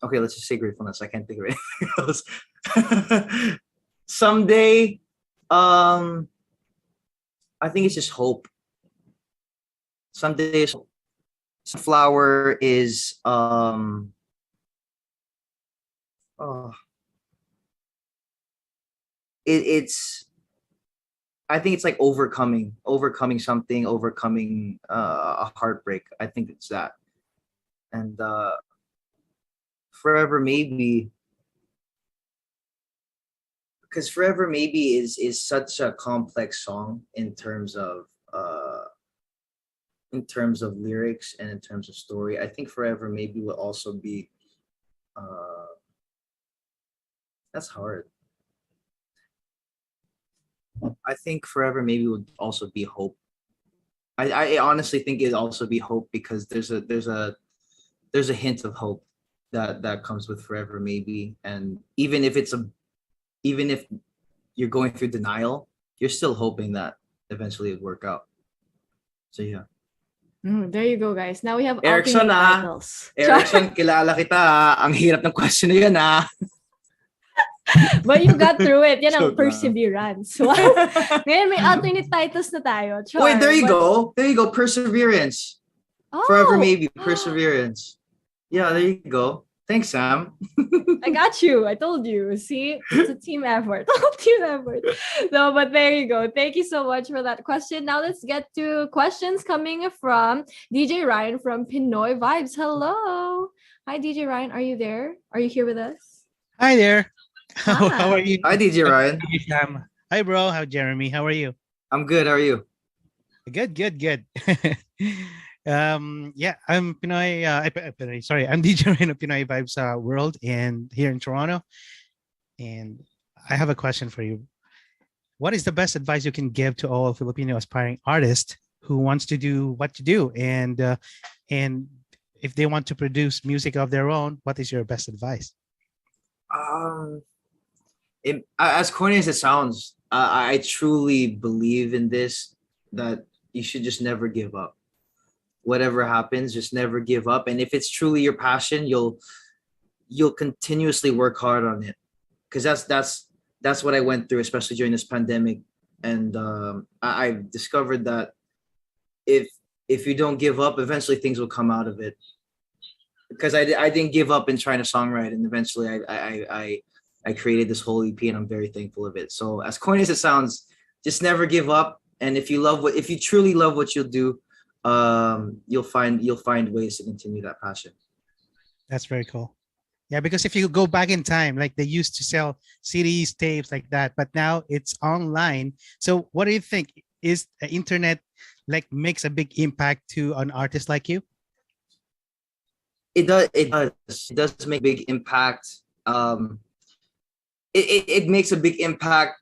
okay, let's just say gratefulness. I can't think of anything else. Someday, I think it's just hope. Someday, sunflower is oh, it's I think it's like overcoming something, overcoming a heartbreak. I think it's that. And forever maybe, because forever maybe is such a complex song in terms of lyrics and in terms of story. I think forever maybe will also be that's hard. I think forever maybe would also be hope. I honestly think it'd also be hope, because there's a hint of hope that comes with forever maybe. And even if you're going through denial, you're still hoping that eventually it'd work out. So yeah. There you go, guys. Now we have Erickson alternate titles. Erickson, kilala kita ah. Ang hirap ng question na yan ah. But you got through it. Yan ang Joke lang. perseverance. Wow. Ngayon may alternate titles na tayo. Char, Wait, there you but- go. There you go. Perseverance. Oh. Forever maybe. Perseverance. Yeah, there you go. Thanks, Sam. I got you. I told you. See, it's a team effort. Team effort. No, but there you go. Thank you so much for that question. Now let's get to questions coming from DJ Ryan from Pinoy Vibes. Hello. Hi, DJ Ryan. Are you there? Are you here with us? Hi there. How are you? Hi, DJ Ryan. Sam. Hi, bro. How Jeremy? How are you? I'm good. How are you? Good. Yeah, I'm Pinoy. Pinoy. Sorry, I'm DJ Ryan of Pinoy Vibes World and here in Toronto. And I have a question for you. What is the best advice you can give to all Filipino aspiring artists who wants to do what you do, and if they want to produce music of their own, what is your best advice? Um, as corny as it sounds, I truly believe in this, that you should just never give up. Whatever happens, just never give up. And if it's truly your passion, you'll continuously work hard on it. Because that's what I went through, especially during this pandemic. And I've discovered that if you don't give up, eventually things will come out of it. Because I didn't give up in trying to songwrite, and eventually I created this whole EP, and I'm very thankful of it. So as corny as it sounds, just never give up. And if you truly love what you'll do, you'll find ways to continue that passion. That's very cool. Yeah, because if you go back in time, like they used to sell CDs, tapes like that, but now it's online. So what do you think? Is the internet like makes a big impact to an artist like you? It does. It does make a big impact. It makes a big impact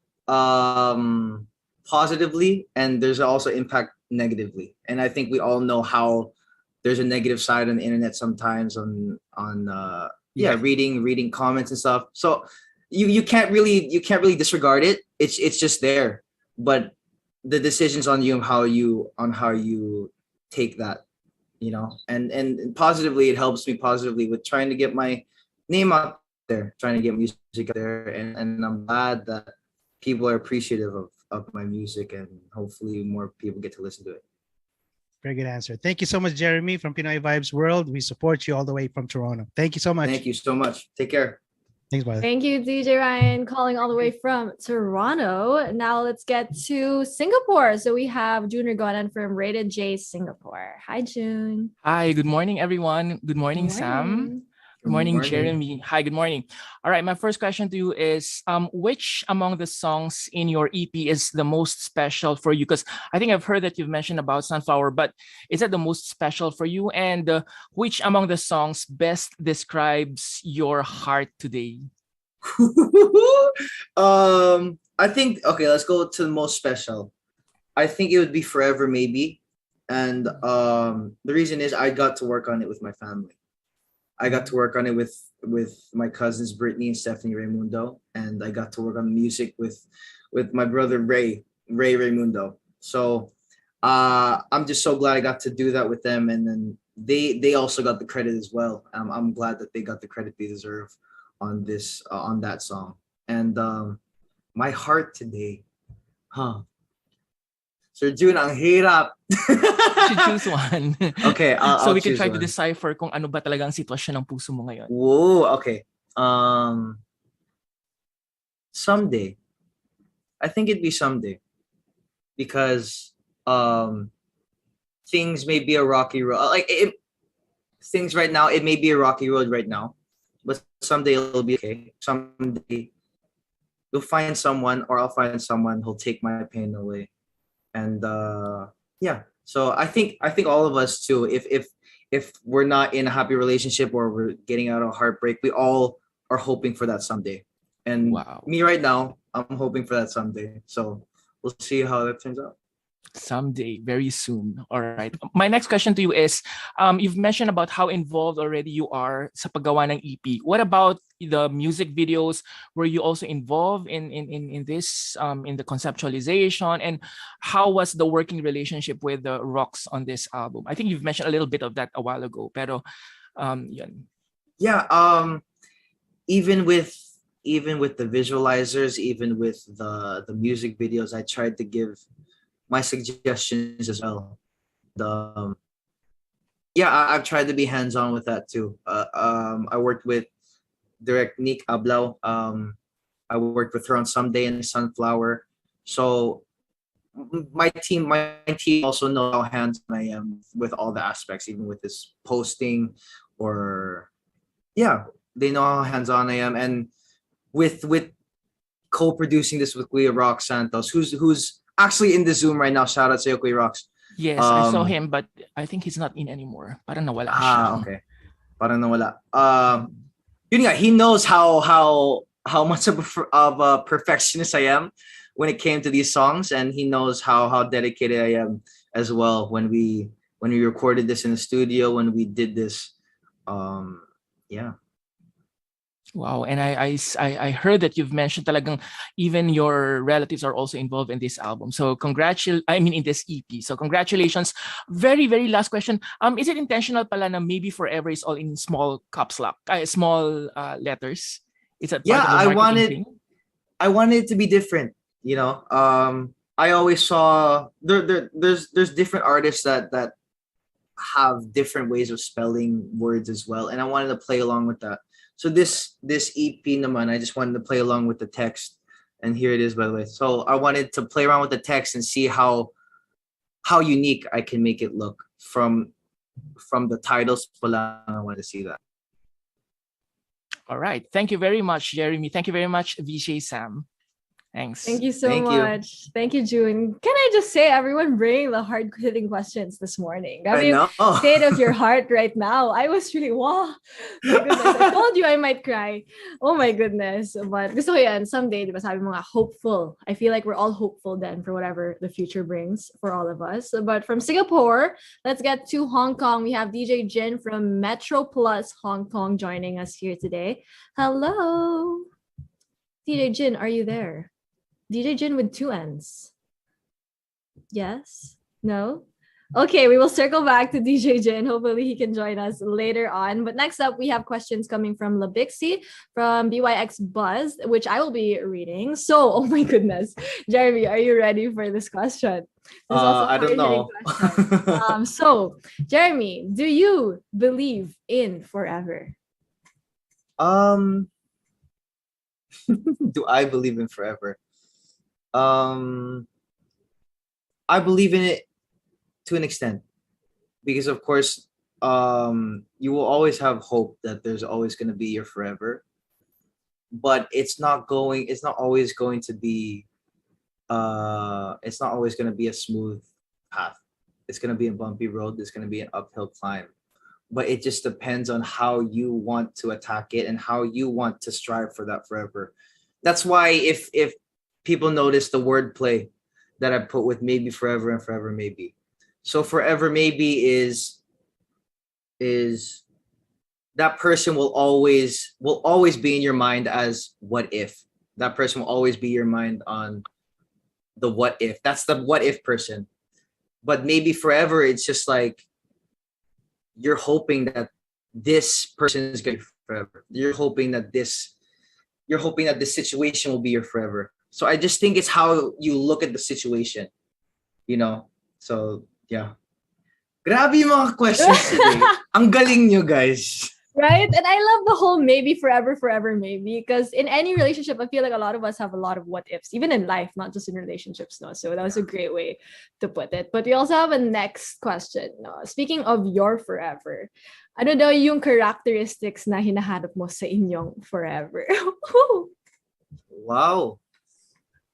positively, and there's also impact negatively. And I think we all know how there's a negative side on the internet sometimes on reading comments and stuff. So you can't really disregard it. It's just there. But the decision's on you on how you take that, and positively, it helps me positively with trying to get my name out there, trying to get music out there, and I'm glad that people are appreciative of my music, and hopefully more people get to listen to it. Very good answer. Thank you so much, Jeremy from Pinoy Vibes World. We support you all the way from Toronto. Thank you so much. Thank you so much. Take care. Thanks, brother. Thank you, DJ Ryan, calling all the way from Toronto. Now let's get to Singapore. So we have June Rigonan from Rated J Singapore. Hi, June. Hi, good morning, everyone. Good morning, Sam. Good morning, Jeremy. Hi, good morning. All right, my first question to you is, which among the songs in your EP is the most special for you? Because I think I've heard that you've mentioned about Sunflower, but is that the most special for you? And which among the songs best describes your heart today? I think, okay, let's go to the most special. I think it would be Forever Maybe. And the reason is I got to work on it with my family. I got to work on it with my cousins Brittany and Stephanie Raimundo, and I got to work on the music with my brother Ray Raimundo. So I'm just so glad I got to do that with them, and then they also got the credit as well. I'm glad that they got the credit they deserve on this on that song. And my heart today, Sir June, ang hirap. You should choose one. Okay, so I'll we can choose try one. to decipher kung ano ba talaga ang sitwasyon ng puso mo ngayon. Whoa, okay. Someday. I think it'd be Someday. Because things may be a rocky road. Things right now, it may be a rocky road right now. But someday it'll be okay. Someday you'll find someone, or I'll find someone who'll take my pain away. And yeah, so I think all of us too, if we're not in a happy relationship or we're getting out of heartbreak, we all are hoping for that someday. And me right now, I'm hoping for that someday. So we'll see how that turns out. Someday, very soon. All right. My next question to you is, you've mentioned about how involved already you are sa paggawa ng EP. What about the music videos? Were you also involved in this, in the conceptualization? And how was the working relationship with the Rocks on this album? I think you've mentioned a little bit of that a while ago, pero yun. Yeah, even with the visualizers, even with the music videos, I tried to give my suggestions as well. I've tried to be hands-on with that too. I worked with Direct Nick Ablao. I worked with her on Someday and Sunflower. So my team also know how hands-on I am with all the aspects, even with this posting, or they know how hands-on I am. And with co-producing this with Kuya Rock Santos, who's actually in the Zoom right now. Shout out to Kuya Rocks. Yes, I saw him, but I think he's not in anymore. Parang nawala siya. Okay. Parang nawala. Yun nga, he knows how much of a perfectionist I am when it came to these songs, and he knows how dedicated I am as well when we recorded this in the studio, when we did this. Yeah. Wow, and I heard that you've mentioned talagang even your relatives are also involved in this album. So in this EP. So congratulations. Very very last question. Is it intentional pala na maybe forever is all in small caps lock, small letters? Is that Yeah, part of the marketing thing? I wanted it to be different, you know. I always saw there's different artists that have different ways of spelling words as well, and I wanted to play along with that. So this EP naman, I just wanted to play along with the text, and here it is, by the way. So I wanted to play around with the text and see how unique I can make it look from the titles pa lang. I wanted to see that. All right. Thank you very much, Jeremy. Thank you very much, VJ Sam. Thanks. Thank you so Thank you. much. Thank you, June. Can I just say, everyone bringing the hard-hitting questions this morning. I mean, know. state of your heart right now. I was really, wow. My goodness. I told you I might cry. Oh my goodness. But gusto ko yan, someday, di ba sabi mo nga, hopeful. I feel like we're all hopeful then for whatever the future brings for all of us. But from Singapore, let's get to Hong Kong. We have DJ Jin from Metro Plus Hong Kong joining us here today. Hello. DJ Jin, are you there? DJ Jin with 2 N's. Yes? No? Okay, we will circle back to DJ Jin. Hopefully he can join us later on. But next up, we have questions coming from Labixi from BYX Buzz, which I will be reading. So, oh my goodness. Jeremy, are you ready for this question? This is also a I don't know. hard-hitting question. So, Jeremy, do you believe in forever? Do I believe in forever? I believe in it to an extent, because of course, you will always have hope that there's always going to be your forever, but it's not always going to be a smooth path. It's going to be a bumpy road. It's going to be an uphill climb, but it just depends on how you want to attack it and how you want to strive for that forever. That's why if people notice the wordplay that I put with maybe forever and forever maybe. So forever maybe is that person will always be in your mind as what if. That person will always be your mind on the what if. That's the what if person. But maybe forever, it's just like you're hoping that this person is going to be forever. You're hoping that this situation will be your forever. So I just think it's how you look at the situation, you know? So, yeah. Grabe yung mga questions today. Ang galing nyo, guys. Right? And I love the whole maybe forever, forever, maybe. Because in any relationship, I feel like a lot of us have a lot of what ifs, even in life, not just in relationships. No? So that was a great way to put it. But we also have a next question. No? Speaking of your forever, ano daw yung characteristics na hinahanap mo sa inyong forever? Wow.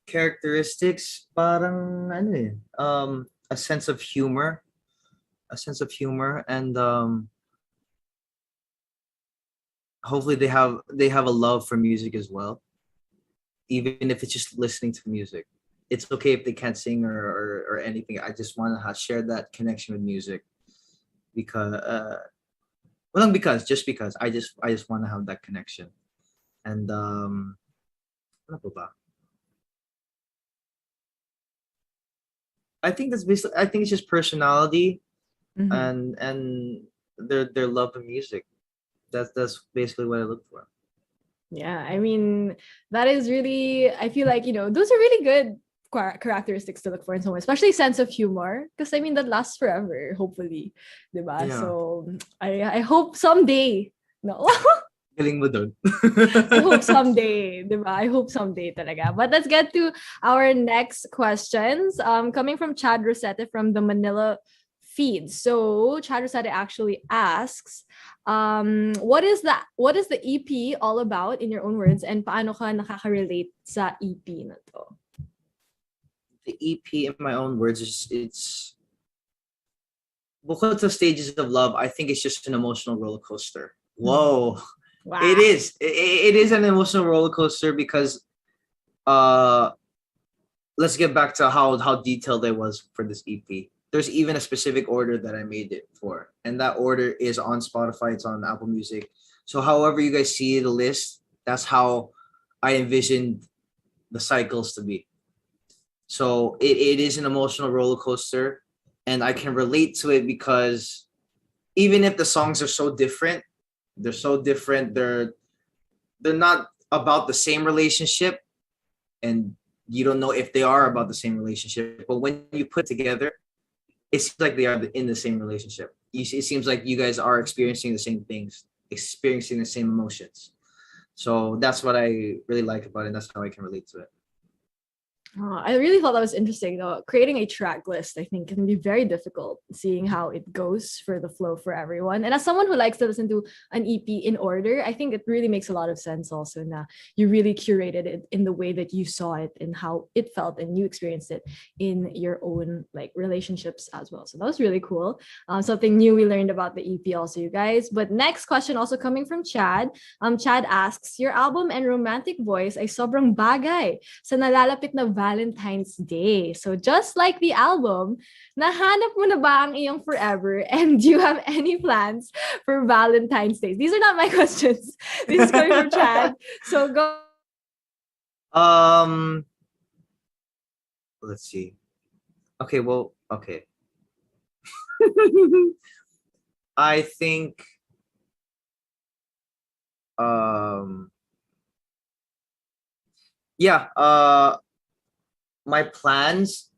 Characteristics, parang ano eh, a sense of humor, and hopefully they have a love for music as well, even if it's just listening to music. It's okay if they can't sing or anything. I just want to share that connection with music, because just because I just want to have that connection. And ano pa ba? I think it's just personality, and their love of music. That's basically what I look for. Yeah, I mean, that is really, I feel like, those are really good characteristics to look for in someone, especially sense of humor, because I mean that lasts forever, hopefully, diba? Yeah. So I hope someday, no. Galing mo dun. I hope someday, diba? I hope someday talaga. But let's get to our next questions. Coming from Chad Rosette from the Manila feed. So Chad Rosette actually asks, what is the EP all about in your own words, and paano ka nakaka-relate sa EP na to? The EP, in my own words, it's bukod sa stages of love, I think it's just an emotional roller coaster. Whoa. Wow. It is an emotional roller coaster because let's get back to how detailed I was for this EP. there's even a specific order that I made it for, and that order is on Spotify. It's on Apple Music. So however you guys see the list, that's how I envisioned the cycles to be. So it is an emotional roller coaster, and I can relate to it because even if the songs are so different, they're so different. They're not about the same relationship, and you don't know if they are about the same relationship. But when you put together, it seems like they are in the same relationship. It seems like you guys are experiencing the same things, experiencing the same emotions. So that's what I really like about it. That's how I can relate to it. I really thought that was interesting though. Creating a track list, I think, can be very difficult, seeing how it goes for the flow for everyone. And as someone who likes to listen to an EP in order, I think it really makes a lot of sense also now. You really curated it in the way that you saw it and how it felt and you experienced it in your own like relationships as well. So that was really cool. Something new we learned about the EP also, you guys. But next question also coming from Chad. Chad asks, your album and romantic voice ay sobrang bagay sa nalalapit na Valentine's Day. So just like the album, nahanap mo na ba ang iyong forever? And do you have any plans for Valentine's Day? These are not my questions. This is coming from Chad. So go. Let's see. Okay, well, okay. I think yeah, my plans,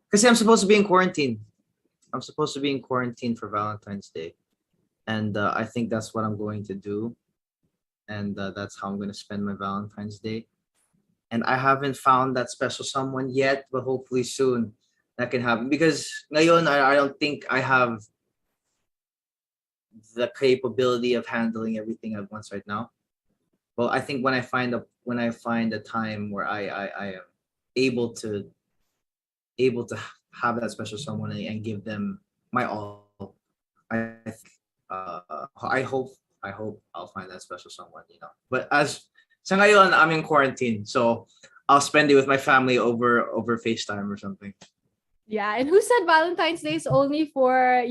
because I'm supposed to be in quarantine. I'm supposed to be in quarantine for Valentine's Day. And I think that's what I'm going to do. And that's how I'm going to spend my Valentine's Day. And I haven't found that special someone yet, but hopefully soon that can happen. Because ngayon, I don't think I have the capability of handling everything at once right now. Well, I think when I find a time where I am able to have that special someone and give them my all, I hope I'll find that special someone, you know. But as sa ngayon, I'm in quarantine, so I'll spend it with my family over FaceTime or something. Yeah, and who said Valentine's Day is only for,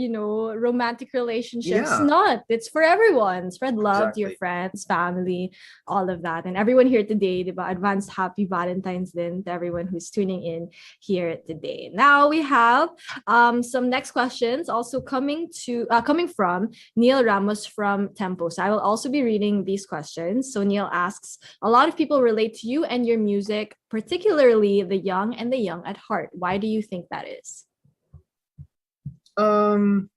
romantic relationships? Yeah. Not. It's for everyone. Spread love to your Exactly. friends, family, all of that. And everyone here today, diba? Advanced happy Valentine's Day to everyone who's tuning in here today. Now we have some next questions also coming from Neil Ramos from Tempo. So I will also be reading these questions. So Neil asks, a lot of people relate to you and your music, particularly the young and the young at heart. Why do you think that is? Well,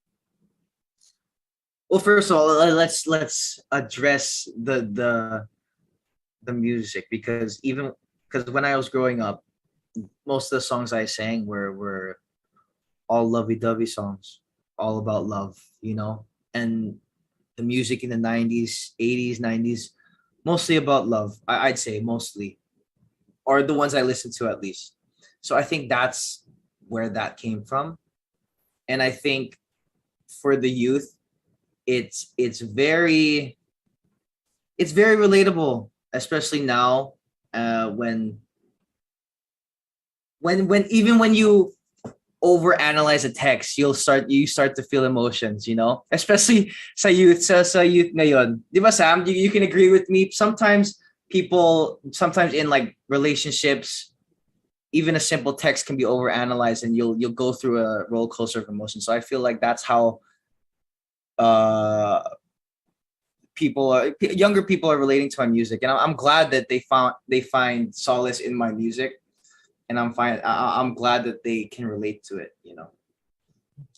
first of all, let's address the music, because when I was growing up, most of the songs I sang were all lovey-dovey songs, all about love, you know. And the music in the 90s, 80s, 90s, mostly about love. I'd say mostly, or the ones I listened to at least. So I think that's where that came from. And I think for the youth, it's very relatable, especially now, when even when you overanalyze a text, you start to feel emotions, you know, especially sa youth ngayon. Di ba, Sam? You can agree with me. Sometimes in like relationships, even a simple text can be overanalyzed, and you'll go through a roller coaster of emotions. So I feel like that's how younger people are relating to my music, and I'm glad that they find solace in my music, and I'm glad that they can relate to it, you know.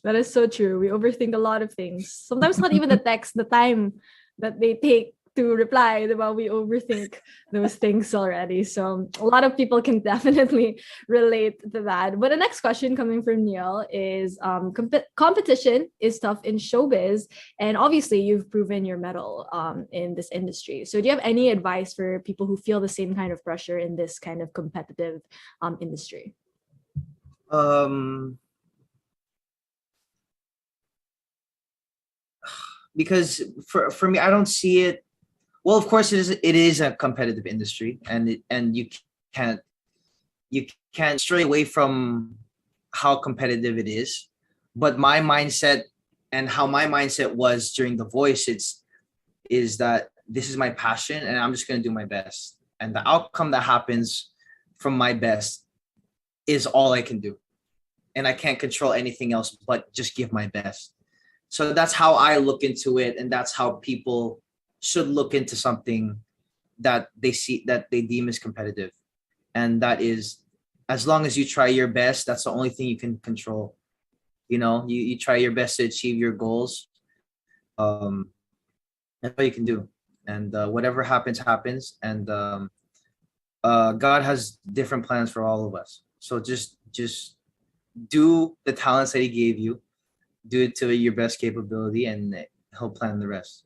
That is so true. We overthink a lot of things. Sometimes not even the text, the time that they take to reply, diba? We overthink those things already. So a lot of people can definitely relate to that. But the next question coming from Neil is competition is tough in showbiz. And obviously you've proven your mettle in this industry. So do you have any advice for people who feel the same kind of pressure in this kind of competitive industry? Because for me, I don't see it. Well, of course, it is a competitive industry, and you can't stray away from how competitive it is. But my mindset and how my mindset was during The Voice, is that this is my passion and I'm just gonna do my best. And the outcome that happens from my best is all I can do. And I can't control anything else but just give my best. So that's how I look into it, and that's how people should look into something that they deem as competitive. And that is, as long as you try your best, that's the only thing you can control. You try your best to achieve your goals. That's all you can do. And whatever happens, happens. And God has different plans for all of us. So just do the talents that He gave you, do it to your best capability, and He'll plan the rest.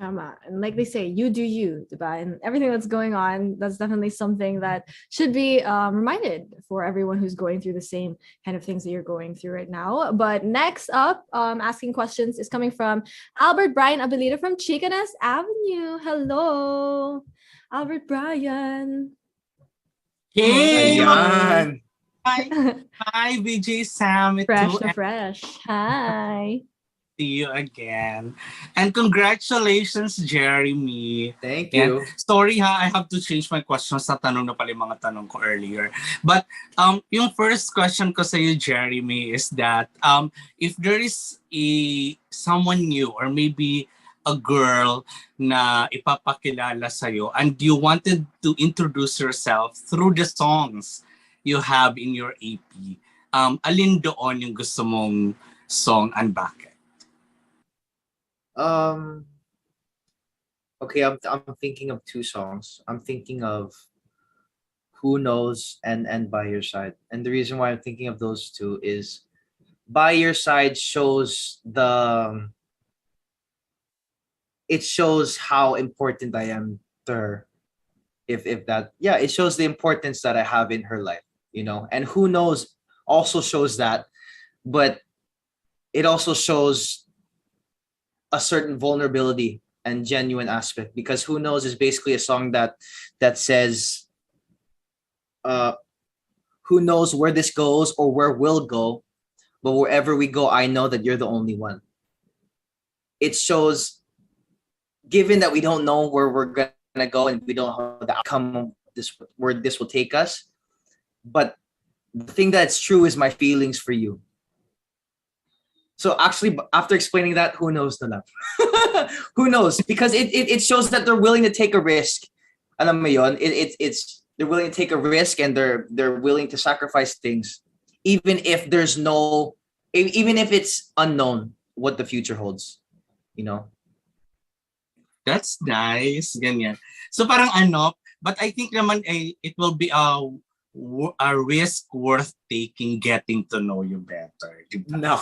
And like they say, you do you, diba? And everything that's going on, that's definitely something that should be reminded for everyone who's going through the same kind of things that you're going through right now. But next up, asking questions is coming from Albert Brian Abilita from Chicanas Avenue. Hello, Albert Brian. Hey! Ayan. Hi, BJ Sam. Fresh na fresh. Hi. See you again. And congratulations, Jeremy. Thank And you. sorry ha, I have to change my question sa tanong na pala yung mga tanong ko earlier. But yung first question ko sa iyo, Jeremy, is that if there is someone new or maybe a girl na ipapakilala sa iyo and you wanted to introduce yourself through the songs you have in your EP, alin doon yung gusto mong song and bakit? Okay, I'm thinking of two songs. I'm thinking of Who Knows and By Your Side. And the reason why I'm thinking of those two is By Your Side shows it shows how important I am to her. It shows the importance that I have in her life, and Who Knows also shows that, but it also shows a certain vulnerability and genuine aspect, because Who Knows is basically a song that says, who knows where this goes or where we'll go, but wherever we go, I know that you're the only one. It shows, given that we don't know where we're gonna go and we don't know the outcome of where this will take us, but the thing that's true is my feelings for you. So actually, after explaining that, who knows na lang? Who knows? Because it shows that they're willing to take a risk. Alam mo yun? They're willing to take a risk, and they're willing to sacrifice things, even if it's unknown what the future holds. That's nice. Ganyan. So parang but I think naman it will be a risk worth taking getting to know you better. Diba? No.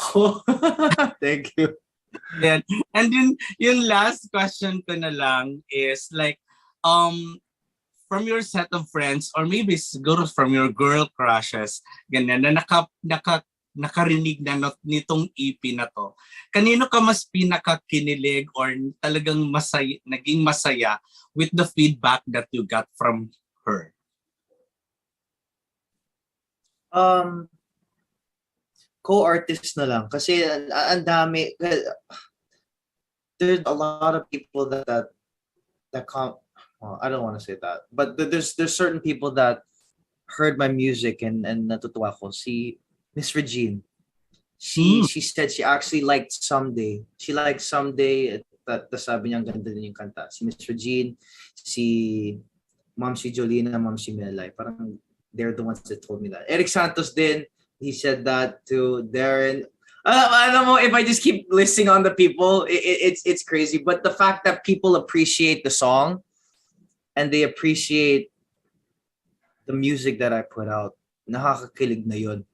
Thank you. And then yung last question ko na lang is like, from your set of friends or maybe siguro from your girl crushes, ganyan, na nakarinig na nitong EP na to, kanino ka mas pinakakinilig or talagang naging masaya with the feedback that you got from her? Co-artist na lang. Kasi ang dami. There's a lot of people that well, I don't want to say that. But there's certain people that heard my music and natutuwa ko. Si Miss Regine. She said she actually liked Someday. She liked Someday. That sabi niya ang ganda din yung kanta. Si Miss Regine, si Ma'am si Jolina, Ma'am si Melay. Parang they're the ones that told me that. Eric Santos din, he said that to Darren. I don't know if I just keep listing on the people, it's crazy. But the fact that people appreciate the song and they appreciate the music that I put out, nakakakilig na yun.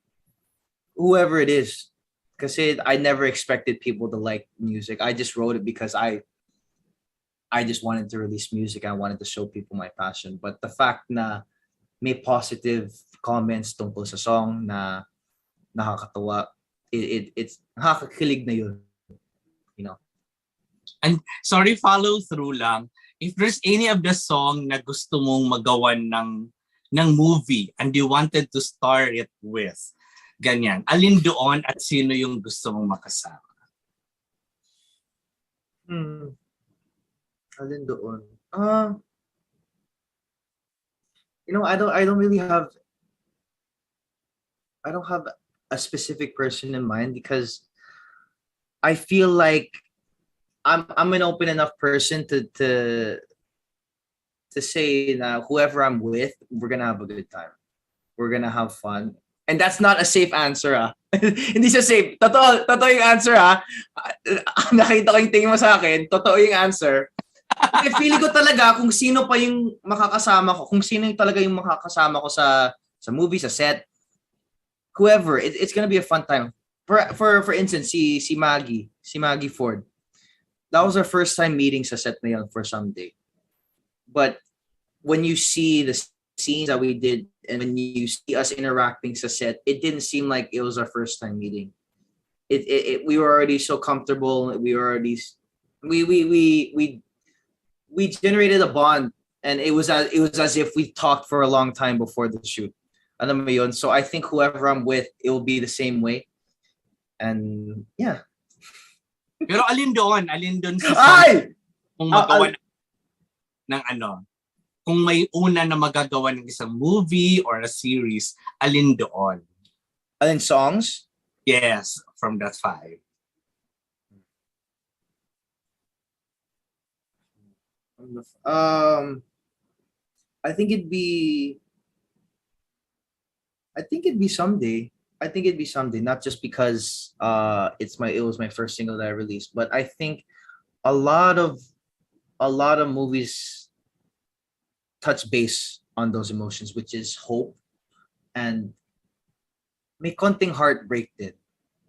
Whoever it is. Kasi I never expected people to like music. I just wrote it because I just wanted to release music. I wanted to show people my passion. But the fact na may positive comments tungkol sa song na nakakatawa, it's nakakakilig na yun. And sorry, follow through lang. If there's any of the song na gusto mong magawan ng movie and you wanted to star it with, Ganyan. Alin doon at sino yung gusto mong makasama? Alin doon? I don't have a specific person in mind because I feel like I'm an open enough person to say that whoever I'm with, we're gonna have a good time. We're gonna have fun. And that's not a safe answer, ah. Hindi siya safe. Totoo yung answer, ah. Nakita ko yung tingin mo sa akin, totoo yung answer. Kasi feeling ko talaga kung sino pa yung makakasama ko, kung sino yung talaga yung makakasama ko sa movie, sa set, whoever, it's gonna be a fun time. For instance, si Maggie Ford. That was our first time meeting sa set na yun for someday. But when you see the scenes that we did and when you see us interacting sa set, it didn't seem like it was our first time meeting. We were already so comfortable. We were already we generated a bond, and it was as if we talked for a long time before the shoot. Alam mo yun? So I think whoever I'm with, it will be the same way. And yeah. Pero alin doon sa Ay! kung magawa ng ano, kung may una na magagawa ng isang movie or a series, alin doon? Alin songs? Yes, from that 5. I think it'd be someday. I think it'd be someday, not just because it was my first single that I released, but I think a lot of movies touch base on those emotions, which is hope and may konting heartbreak din.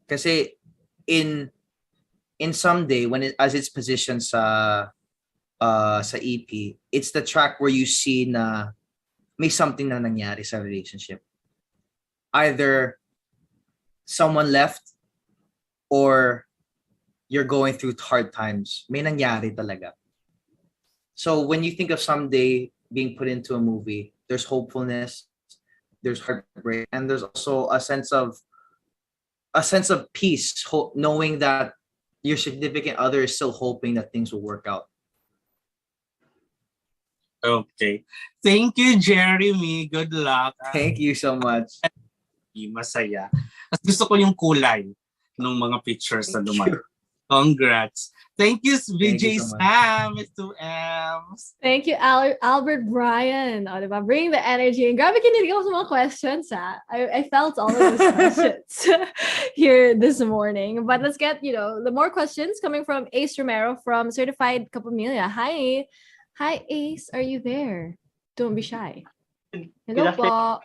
Kasi in Someday, as it's positioned sa EP, it's the track where you see na may something na nangyari sa relationship. Either someone left or you're going through hard times. May nangyari talaga. So when you think of Someday being put into a movie, there's hopefulness, there's heartbreak, and there's also a sense of peace, knowing that your significant other is still hoping that things will work out. Okay. Thank you, Jeremy. Good luck. Thank you so much. Masaya. At gusto ko yung kulay ng mga pictures na dumaan. Congrats. Thank you, VJ so much. Sam. It's 2Ms. Thank you, Albert Bryan. O, diba? Bring the energy. And grabe kinilig ako sa mga questions, ha? I felt all of those questions here this morning. But let's get, the more questions coming from Ace Romero from Certified Kapamilya. Hi. Hi, Ace. Are you there? Don't be shy. Hello po.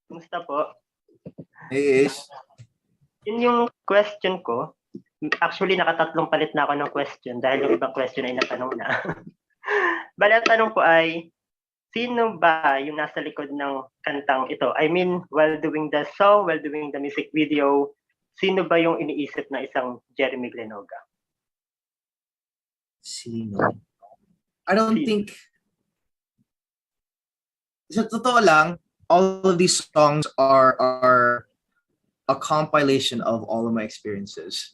Kumusta po? Hey, Ace. Yun yung question ko. Actually, nakatatlong palit na ako ng question dahil yung ibang question ay natanong na. Bale, ang tanong ko ay, sino ba yung nasa likod ng kantang ito? I mean, while doing the song, while doing the music video, sino ba yung iniisip na isang Jeremy Glenoga? Sino? I don't think... Sa totoo lang, all of these songs are a compilation of all of my experiences.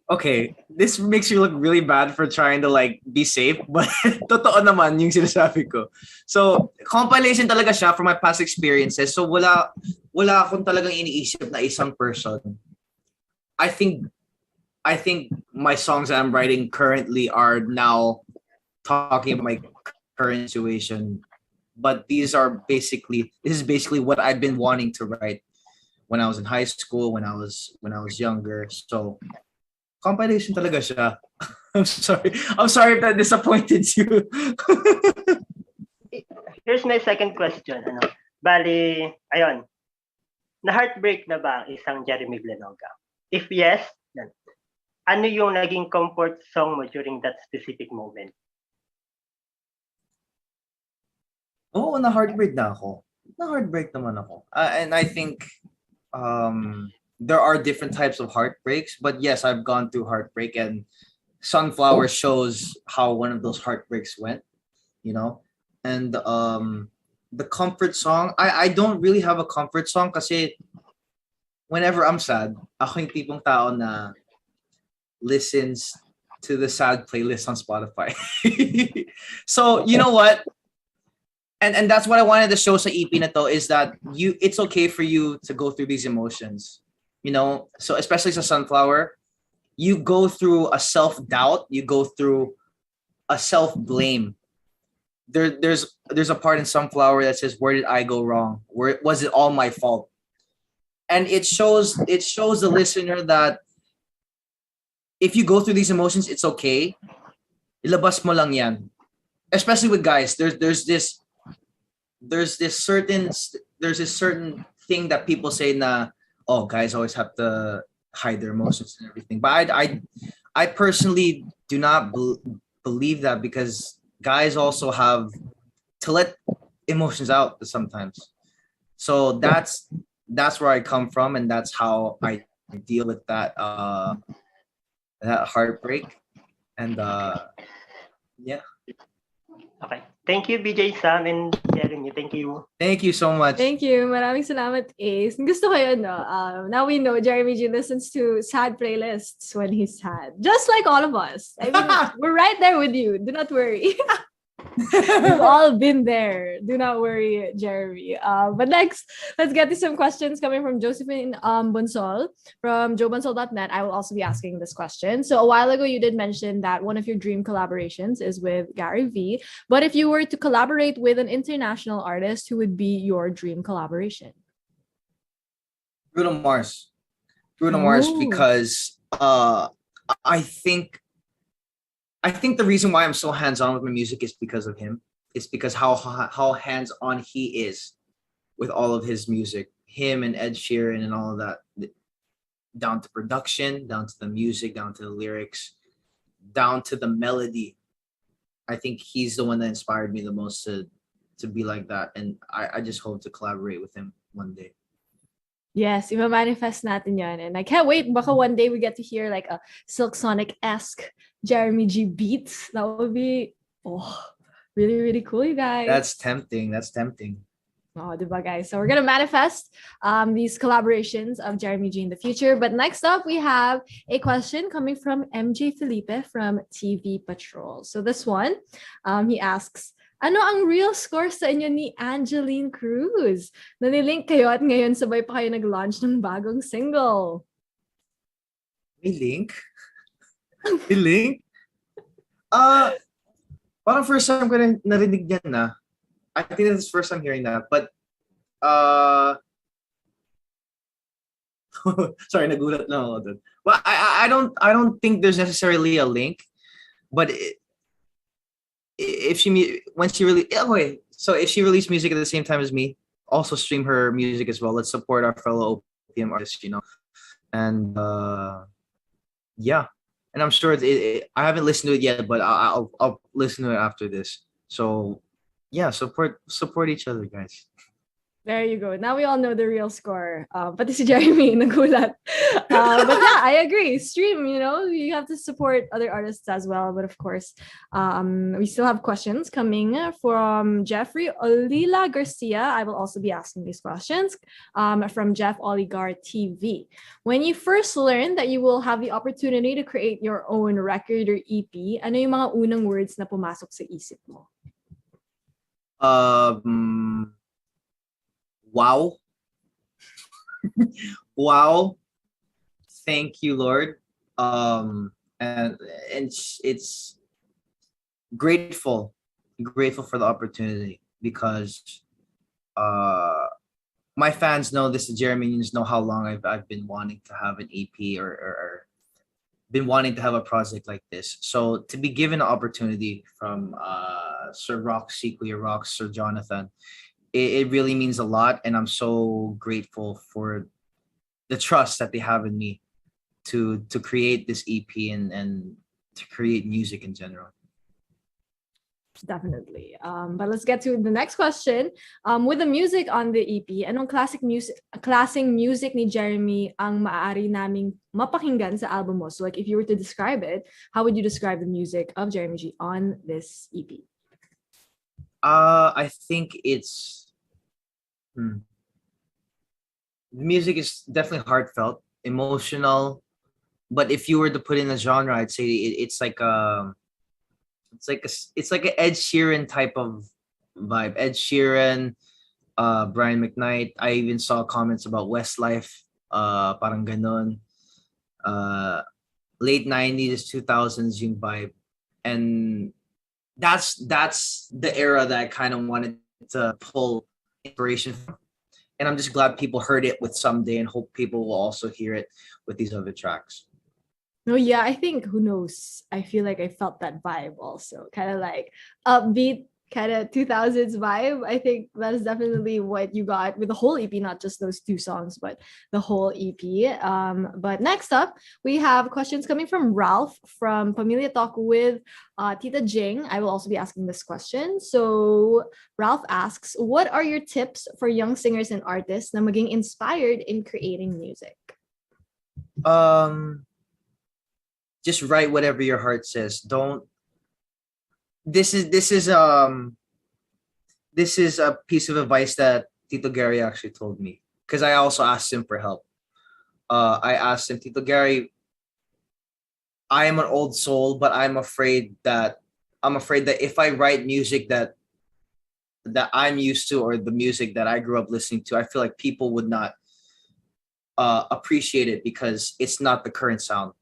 Okay, this makes you look really bad for trying to be safe, but totoo naman yung sinasabi ko. So, compilation talaga siya from my past experiences. So, wala akong talagang iniisip na isang person. I think my songs that I'm writing currently are now talking about my current situation. But this is basically what I've been wanting to write when I was in high school, when I was younger. So compilation talaga siya. I'm sorry if that disappointed you. Here's my second question. Bali, ayun. Na-heartbreak na ba ang isang Jeremy Glenoga? If yes, then, ano yung naging comfort song mo during that specific moment? Oo, na-heartbreak na ako. Na-heartbreak naman ako. And I think there are different types of heartbreaks, but yes, I've gone through heartbreak, and Sunflower shows how one of those heartbreaks went, And the comfort song, I don't really have a comfort song kasi whenever I'm sad, ako yung tipong tao na listens to the sad playlist on Spotify. So, you know what? And that's what I wanted to show sa EP na to is that it's okay for you to go through these emotions. You know, so especially sa Sunflower, you go through a self-doubt, you go through a self-blame. There's a part in Sunflower that says, "Where did I go wrong? Where was it all my fault?" And it shows the listener that if you go through these emotions, it's okay. Ilabas mo lang yan. Especially with guys, there's this certain thing that people say na, oh, guys always have to hide their emotions and everything. But I personally do not believe that, because guys also have to let emotions out sometimes. So that's where I come from, and that's how I deal with that heartbreak. And yeah. Okay. Thank you, BJ, Sam, and Jeremy. Thank you. Thank you so much. Thank you. Maraming salamat, Ace. Gusto ko yun, no? Now we know Jeremy G listens to sad playlists when he's sad. Just like all of us. I mean, we're right there with you. Do not worry. We've all been there. Do not worry, Jeremy. But next, let's get to some questions coming from Josephine Bonsol from joebonsol.net. I will also be asking this question. So a while ago, you did mention that one of your dream collaborations is with Gary V. But if you were to collaborate with an international artist, who would be your dream collaboration? Bruno Mars. Bruno Mars, Ooh. because I think the reason why I'm so hands-on with my music is because of him. It's because how hands-on he is with all of his music. Him and Ed Sheeran and all of that. Down to production, down to the music, down to the lyrics, down to the melody. I think he's the one that inspired me the most to be like that. And I just hope to collaborate with him one day. Yes, ima-manifest natin yan. And I can't wait. Baka one day we get to hear like a Silk Sonic-esque Jeremy G beats. That would be really, really cool, you guys. That's tempting. Oh, diba, guys? So we're gonna manifest these collaborations of Jeremy G in the future. But next up, we have a question coming from MJ Felipe from TV Patrol. So this one, he asks, ano ang real score sa inyo ni Angeline Cruz? Nanilink kayo at ngayon sabay pa kayo nag-launch ng bagong single. May link? May link? Parang first time ko narinig yan na. I think this is the first time hearing that. But sorry, nagulat lang ako dun. Well, I don't think there's necessarily a link, but if she released music at the same time as me, also stream her music as well. Let's support our fellow OPM artists, you know. And yeah, and I'm sure I haven't listened to it yet, but I'll listen to it after this. So yeah, support each other, guys. There you go. Now we all know the real score. Pati si Jeremy, nagulat. But yeah, I agree. Stream, you know, you have to support other artists as well. But of course, we still have questions coming from Jeffrey Olila Garcia. I will also be asking these questions from Jeff Oligar TV. When you first learned that you will have the opportunity to create your own record or EP, ano yung mga unang words na pumasok sa isip mo? Wow. Wow. Thank you, Lord. And it's grateful for the opportunity, because my fans know this, the Jeremyans know how long I've been wanting to have an EP or been wanting to have a project like this. So to be given an opportunity from Sir Roxy, Kuya Rox, Sir Jonathan, it really means a lot, and I'm so grateful for the trust that they have in me to create this EP and to create music in general. Definitely. But let's get to the next question. With the music on the EP, anong klaseng music ni Jeremy ang maaari naming mapakinggan sa album mo? So like if you were to describe it, how would you describe the music of Jeremy G on this EP? I think it's the music is definitely heartfelt, emotional. But if you were to put in a genre, I'd say it's like it's like an Ed Sheeran type of vibe. Ed Sheeran, Brian McKnight. I even saw comments about Westlife, parang ganon. Uh, Late 90s, 2000s yung vibe, and that's the era that I kind of wanted to pull inspiration from. And I'm just glad people heard it with Someday, and hope people will also hear it with these other tracks. No, yeah, I think who knows? I feel like I felt that vibe also, kind of like upbeat, kind of 2000s vibe. I think that is definitely what you got with the whole EP, not just those two songs, but the whole EP. But next up, we have questions coming from Ralph from Familia Talk with Tita Jing. I will also be asking this question. So Ralph asks, what are your tips for young singers and artists na maging inspired in creating music? Just write whatever your heart says. Don't this is a piece of advice that Tito Gary actually told me, because I also asked him for help. I asked him, Tito Gary, I am an old soul, but I'm afraid that if I write music that I'm used to, or the music that I grew up listening to, I feel like people would not appreciate it because it's not the current sound.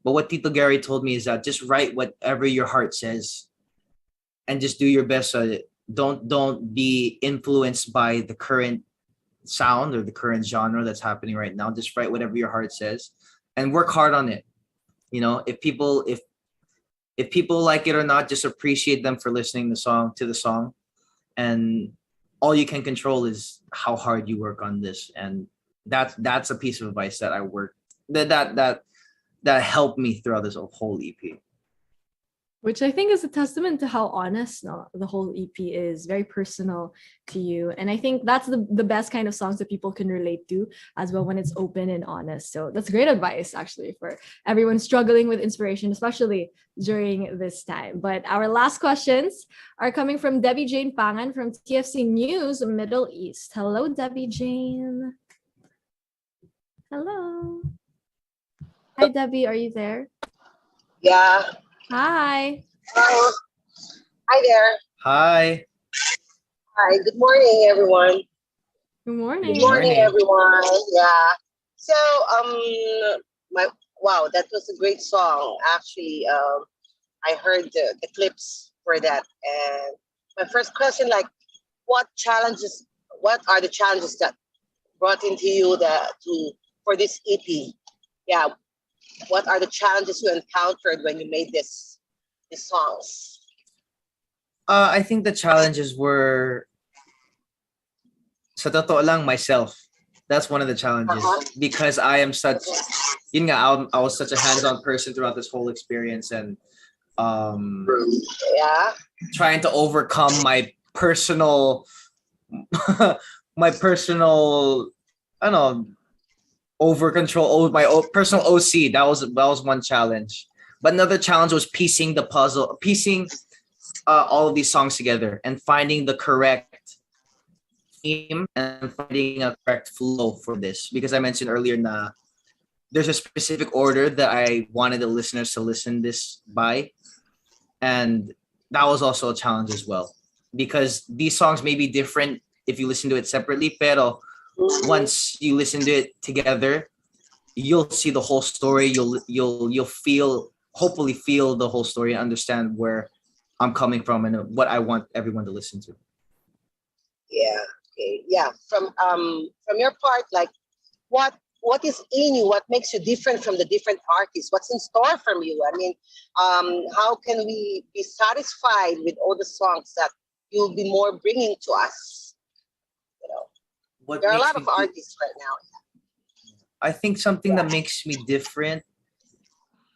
But what Tito Gary told me is that just write whatever your heart says, and just do your best at it. Don't be influenced by the current sound or the current genre that's happening right now. Just write whatever your heart says, and work hard on it. You know, if people like it or not, just appreciate them for listening to the song, and all you can control is how hard you work on this. And that's a piece of advice that I worked that helped me throughout this whole EP. Which I think is a testament to how honest the whole EP is, very personal to you. And I think that's the best kind of songs that people can relate to as well, when it's open and honest. So that's great advice, actually, for everyone struggling with inspiration, especially during this time. But our last questions are coming from Debbie Jane Pangan from TFC News Middle East. Hello, Debbie Jane. Hello. Hi, Debbie. Are you there? Yeah. Hi. Hello. Hi there. Hi. Hi. Good morning, everyone. Good morning. Good morning, everyone. Yeah. So, wow, that was a great song. Actually, I heard the clips for that, and my first question, like, what are the challenges that brought into you for this EP? Yeah. What are the challenges you encountered when you made these songs? I think the challenges were, sa totoo lang, myself. That's one of the challenges, because I am such, yun nga, I was such a hands-on person throughout this whole experience, and trying to overcome my personal, I don't know, over control, my personal OC. That was one challenge. But another challenge was piecing all of these songs together and finding the correct theme and finding a correct flow for this. Because I mentioned earlier there's a specific order that I wanted the listeners to listen this by. And that was also a challenge as well. Because these songs may be different if you listen to it separately, pero once you listen to it together, you'll see the whole story. You'll hopefully feel the whole story and understand where I'm coming from and what I want everyone to listen to. Yeah. Okay. Yeah. From your part, like, what is in you? What makes you different from the different artists? What's in store from you? I mean, how can we be satisfied with all the songs that you'll be more bringing to us? You know, there are a lot of artists right now. I think something that makes me different.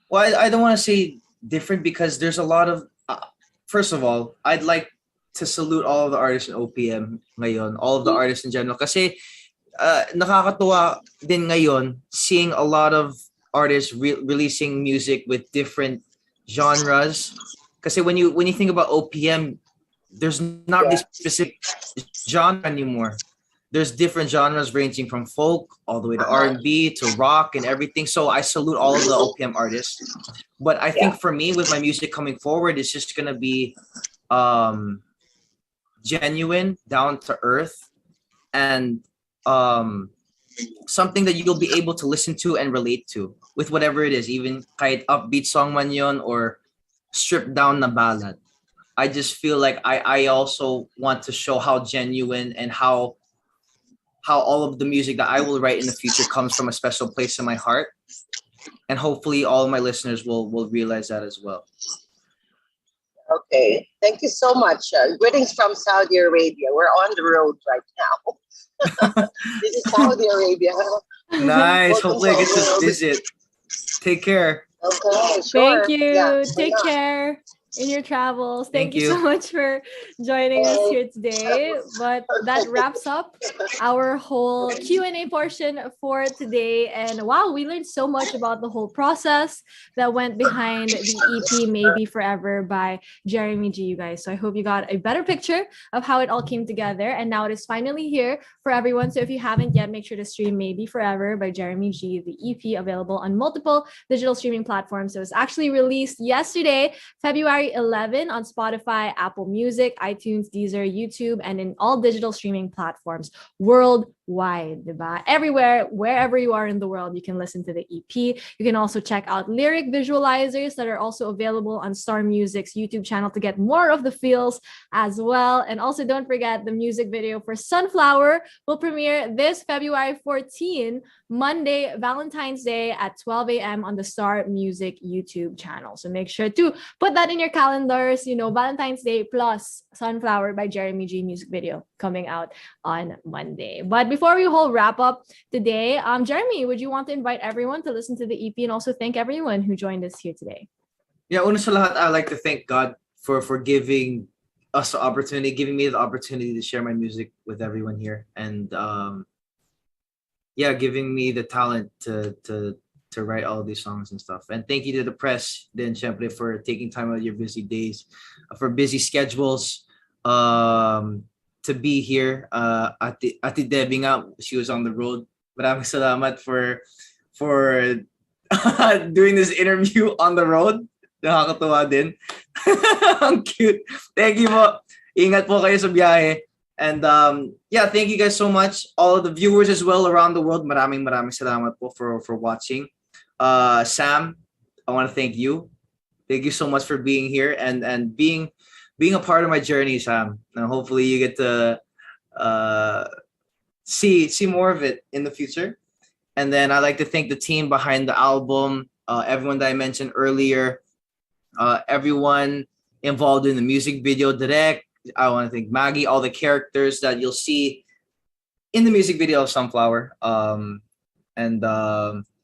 Well, I don't want to say different, because there's a lot of. First of all, I'd like to salute all of the artists in OPM ngayon, all of the artists in general. Kasi nakakatuwa din ngayon seeing a lot of artists releasing music with different genres. Kasi when you think about OPM, there's not really specific genre anymore. There's different genres ranging from folk all the way to R&B to rock and everything. So I salute all of the OPM artists. But I think for me, with my music coming forward, it's just gonna be genuine, down to earth, and something that you'll be able to listen to and relate to with whatever it is, even kahit upbeat song man yon or stripped down na ballad. I just feel like I also want to show how genuine and how all of the music that I will write in the future comes from a special place in my heart. And hopefully all of my listeners will realize that as well. Okay, thank you so much. Greetings from Saudi Arabia. We're on the road right now. This is Saudi Arabia. Nice. Welcome Hopefully I get to the to world. visit. Take care. Okay, sure. Thank you. Yeah, why Take not? care in your travels. Thank Thank you so you. much for joining us here today. But that wraps up our whole Q&A portion for today. And wow, we learned so much about the whole process that went behind the EP Maybe Forever by Jeremy G, you guys. So I hope you got a better picture of how it all came together. And now it is finally here for everyone. So if you haven't yet, make sure to stream Maybe Forever by Jeremy G, the EP available on multiple digital streaming platforms. It was actually released yesterday, February 11 on Spotify, Apple Music, iTunes, Deezer, YouTube, and in all digital streaming platforms worldwide, diba? Everywhere, wherever you are in the world, you can listen to the EP. You can also check out lyric visualizers that are also available on Star Music's YouTube channel to get more of the feels as well. And also don't forget the music video for Sunflower will premiere this February 14, Monday, Valentine's Day at 12 a.m. on the Star Music YouTube channel. So make sure to put that in your calendars, Valentine's Day plus Sunflower by Jeremy G music video coming out on Monday. But before we whole wrap up today, Jeremy, would you want to invite everyone to listen to the EP and also thank everyone who joined us here today? Yeah, una sa lahat, I'd like to thank God for giving us the opportunity, giving me the opportunity to share my music with everyone here. And giving me the talent to write all of these songs and stuff. And thank you to the press, then syempre, for taking time out of your busy days, for busy schedules, to be here. Ate Debbie nga, she was on the road. Maraming salamat for doing this interview on the road. Nakakatuwa din. Ang cute. Thank you po. Ingat po kayo sa biyahe. And thank you guys so much. All of the viewers as well around the world. Maraming salamat po for watching. Sam, I want to thank you. Thank you so much for being here and being a part of my journey, Sam. And hopefully you get to see more of it in the future. And then I'd like to thank the team behind the album, everyone that I mentioned earlier, everyone involved in the music video, direct. I want to thank Maggie, all the characters that you'll see in the music video of Sunflower.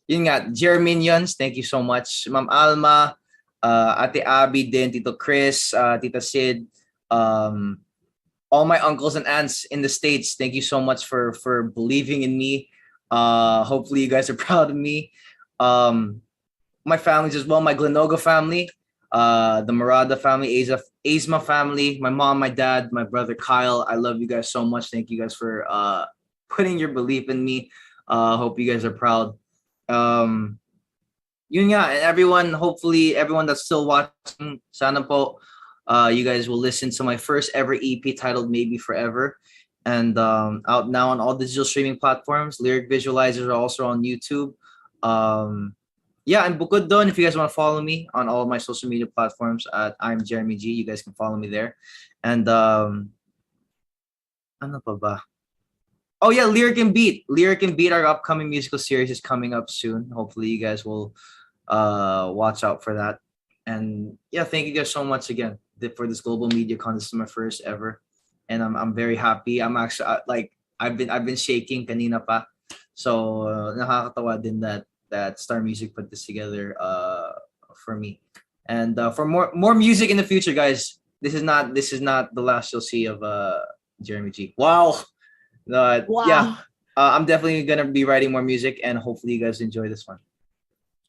Yun nga, Jerminions, thank you so much. Ma'am Alma, Ate Abby din, Tito Chris, Tita Sid, all my uncles and aunts in the States, thank you so much for believing in me. Hopefully you guys are proud of me. My families as well, my Glenoga family, the Murada family, Azma family, my mom, my dad, my brother Kyle. I love you guys so much. Thank you guys for putting your belief in me. Hope you guys are proud. Yun nga, and everyone, hopefully everyone that's still watching, sana po, you guys will listen to my first ever EP titled Maybe Forever. And out now on all digital streaming platforms. Lyric visualizers are also on YouTube. And bukod doon, if you guys want to follow me on all of my social media platforms at I'm Jeremy G, you guys can follow me there. And ano pa ba? Oh yeah, Lyric and Beat. Lyric and Beat, our upcoming musical series, is coming up soon. Hopefully you guys will watch out for that. And yeah, thank you guys so much again for this Global Media Con. This is my first ever. And I'm very happy. I'm actually I've been shaking kanina pa. So nakakatawa din that Star Music put this together for me. And for more music in the future, guys. This is not the last you'll see of Jeremy G. Wow. Wow. Yeah. I'm definitely gonna be writing more music, and hopefully you guys enjoy this one.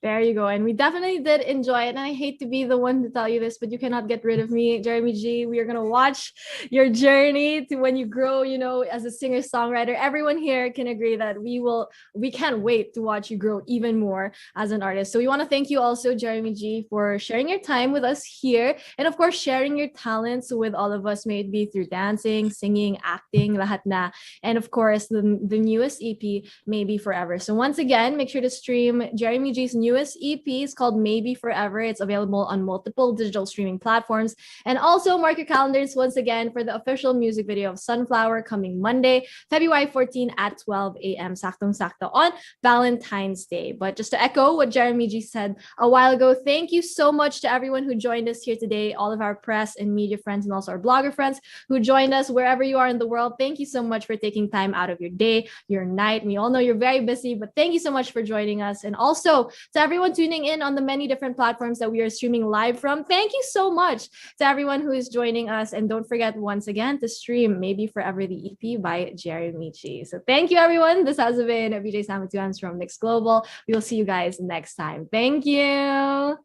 There you go. And we definitely did enjoy it. And I hate to be the one to tell you this, but you cannot get rid of me, Jeremy G. We are going to watch your journey to when you grow, you know, as a singer-songwriter. Everyone here can agree that we can't wait to watch you grow even more as an artist. So we want to thank you also, Jeremy G, for sharing your time with us here. And of course, sharing your talents with all of us, may it be through dancing, singing, acting, lahat na. And of course, the newest EP, Maybe Forever. So once again, make sure to stream Jeremy G's newest EP. It's called Maybe Forever. It's available on multiple digital streaming platforms. And also mark your calendars once again for the official music video of Sunflower coming Monday, February 14 at 12 a.m. Saktong-sakto on Valentine's Day. But just to echo what Jeremy G said a while ago, thank you so much to everyone who joined us here today, all of our press and media friends and also our blogger friends who joined us wherever you are in the world. Thank you so much for taking time out of your day, your night. We all know you're very busy, but thank you so much for joining us. And also to everyone tuning in on the many different platforms that we are streaming live from, thank you so much to everyone who is joining us. And don't forget once again to stream Maybe Forever, the EP by Jeremy G. So thank you, everyone. This has been BJ Sam with 2Ms from Mix Global. We will see you guys next time. Thank you.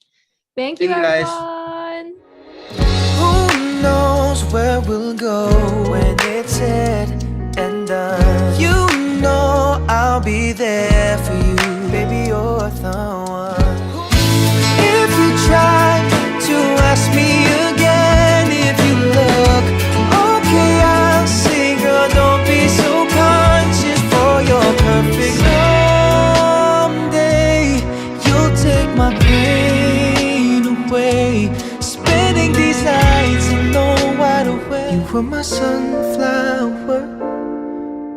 Thank you, guys. everyone. Who knows where we'll go when it's said and done? You know I'll be there for you, baby, you're the one. If you try to ask me again, if you look okay, I'll say, girl, don't be so conscious for your perfect. Someday you'll take my pain away, spending these nights alone, wide awake. You were my sunflower.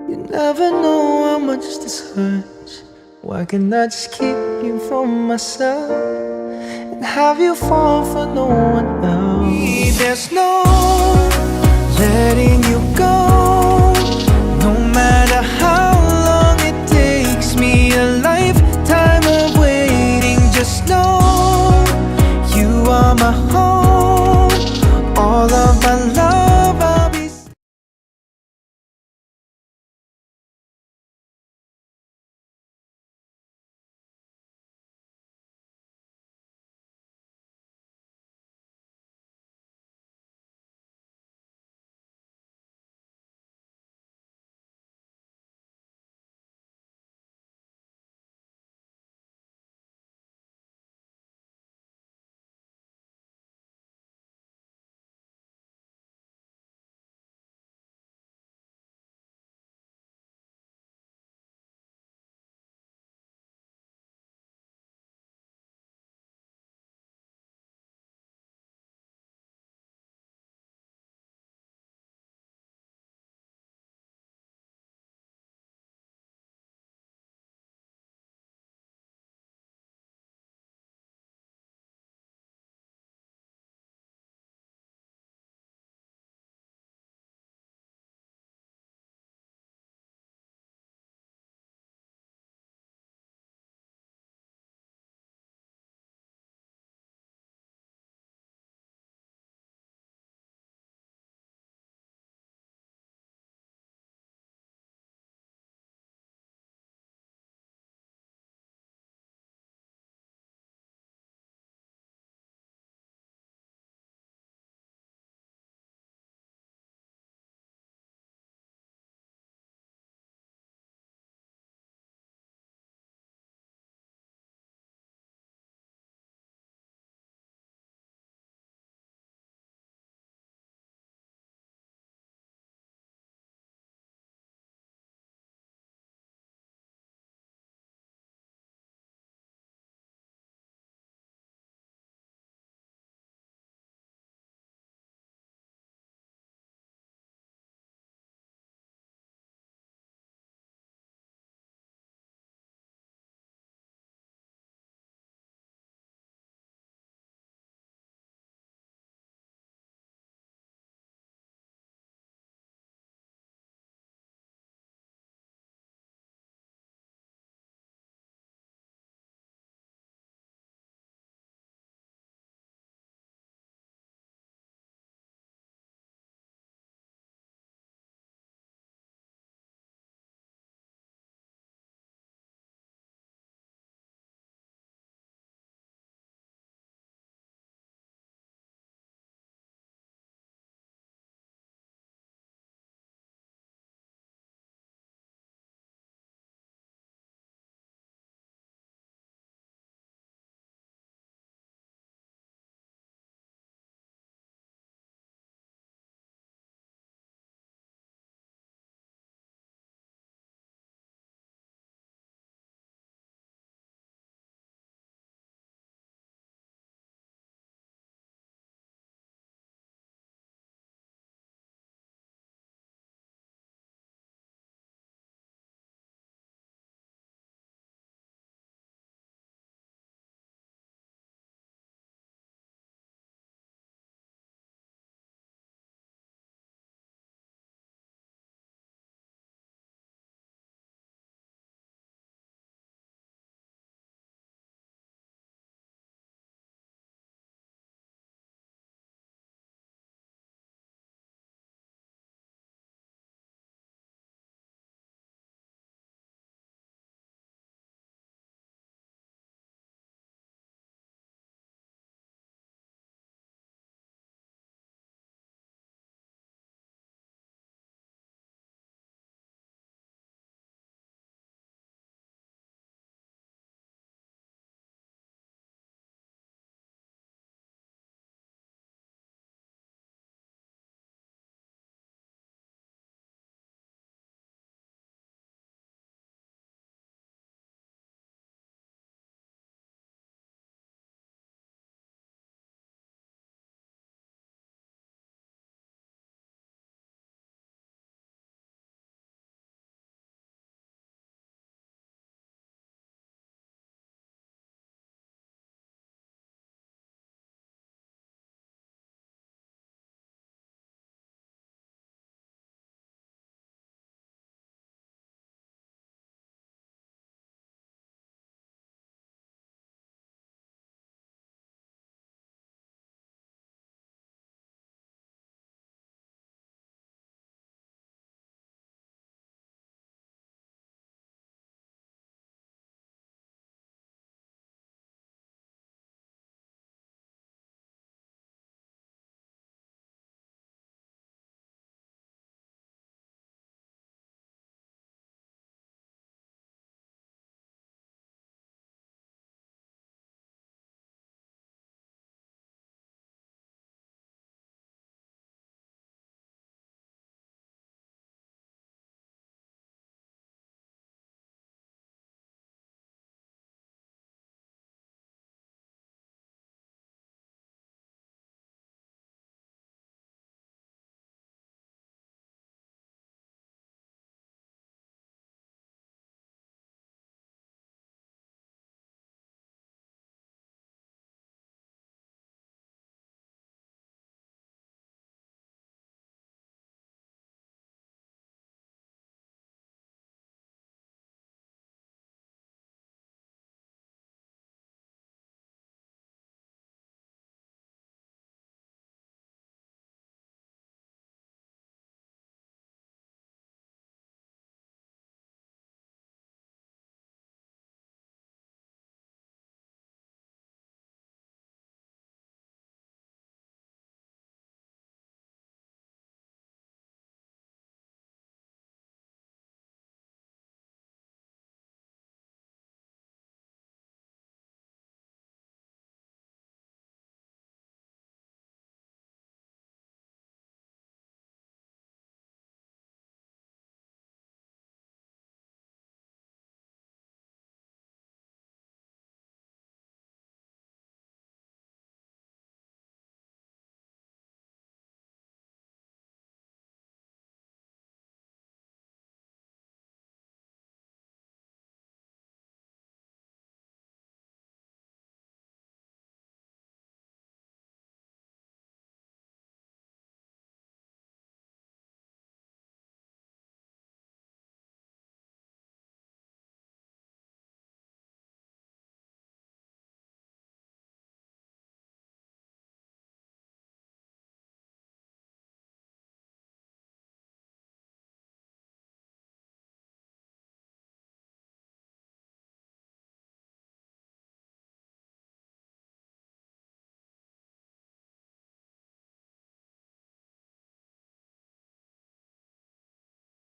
You never know how much this hurts. Why can't I just keep you for myself and have you fall for no one else? There's no letting you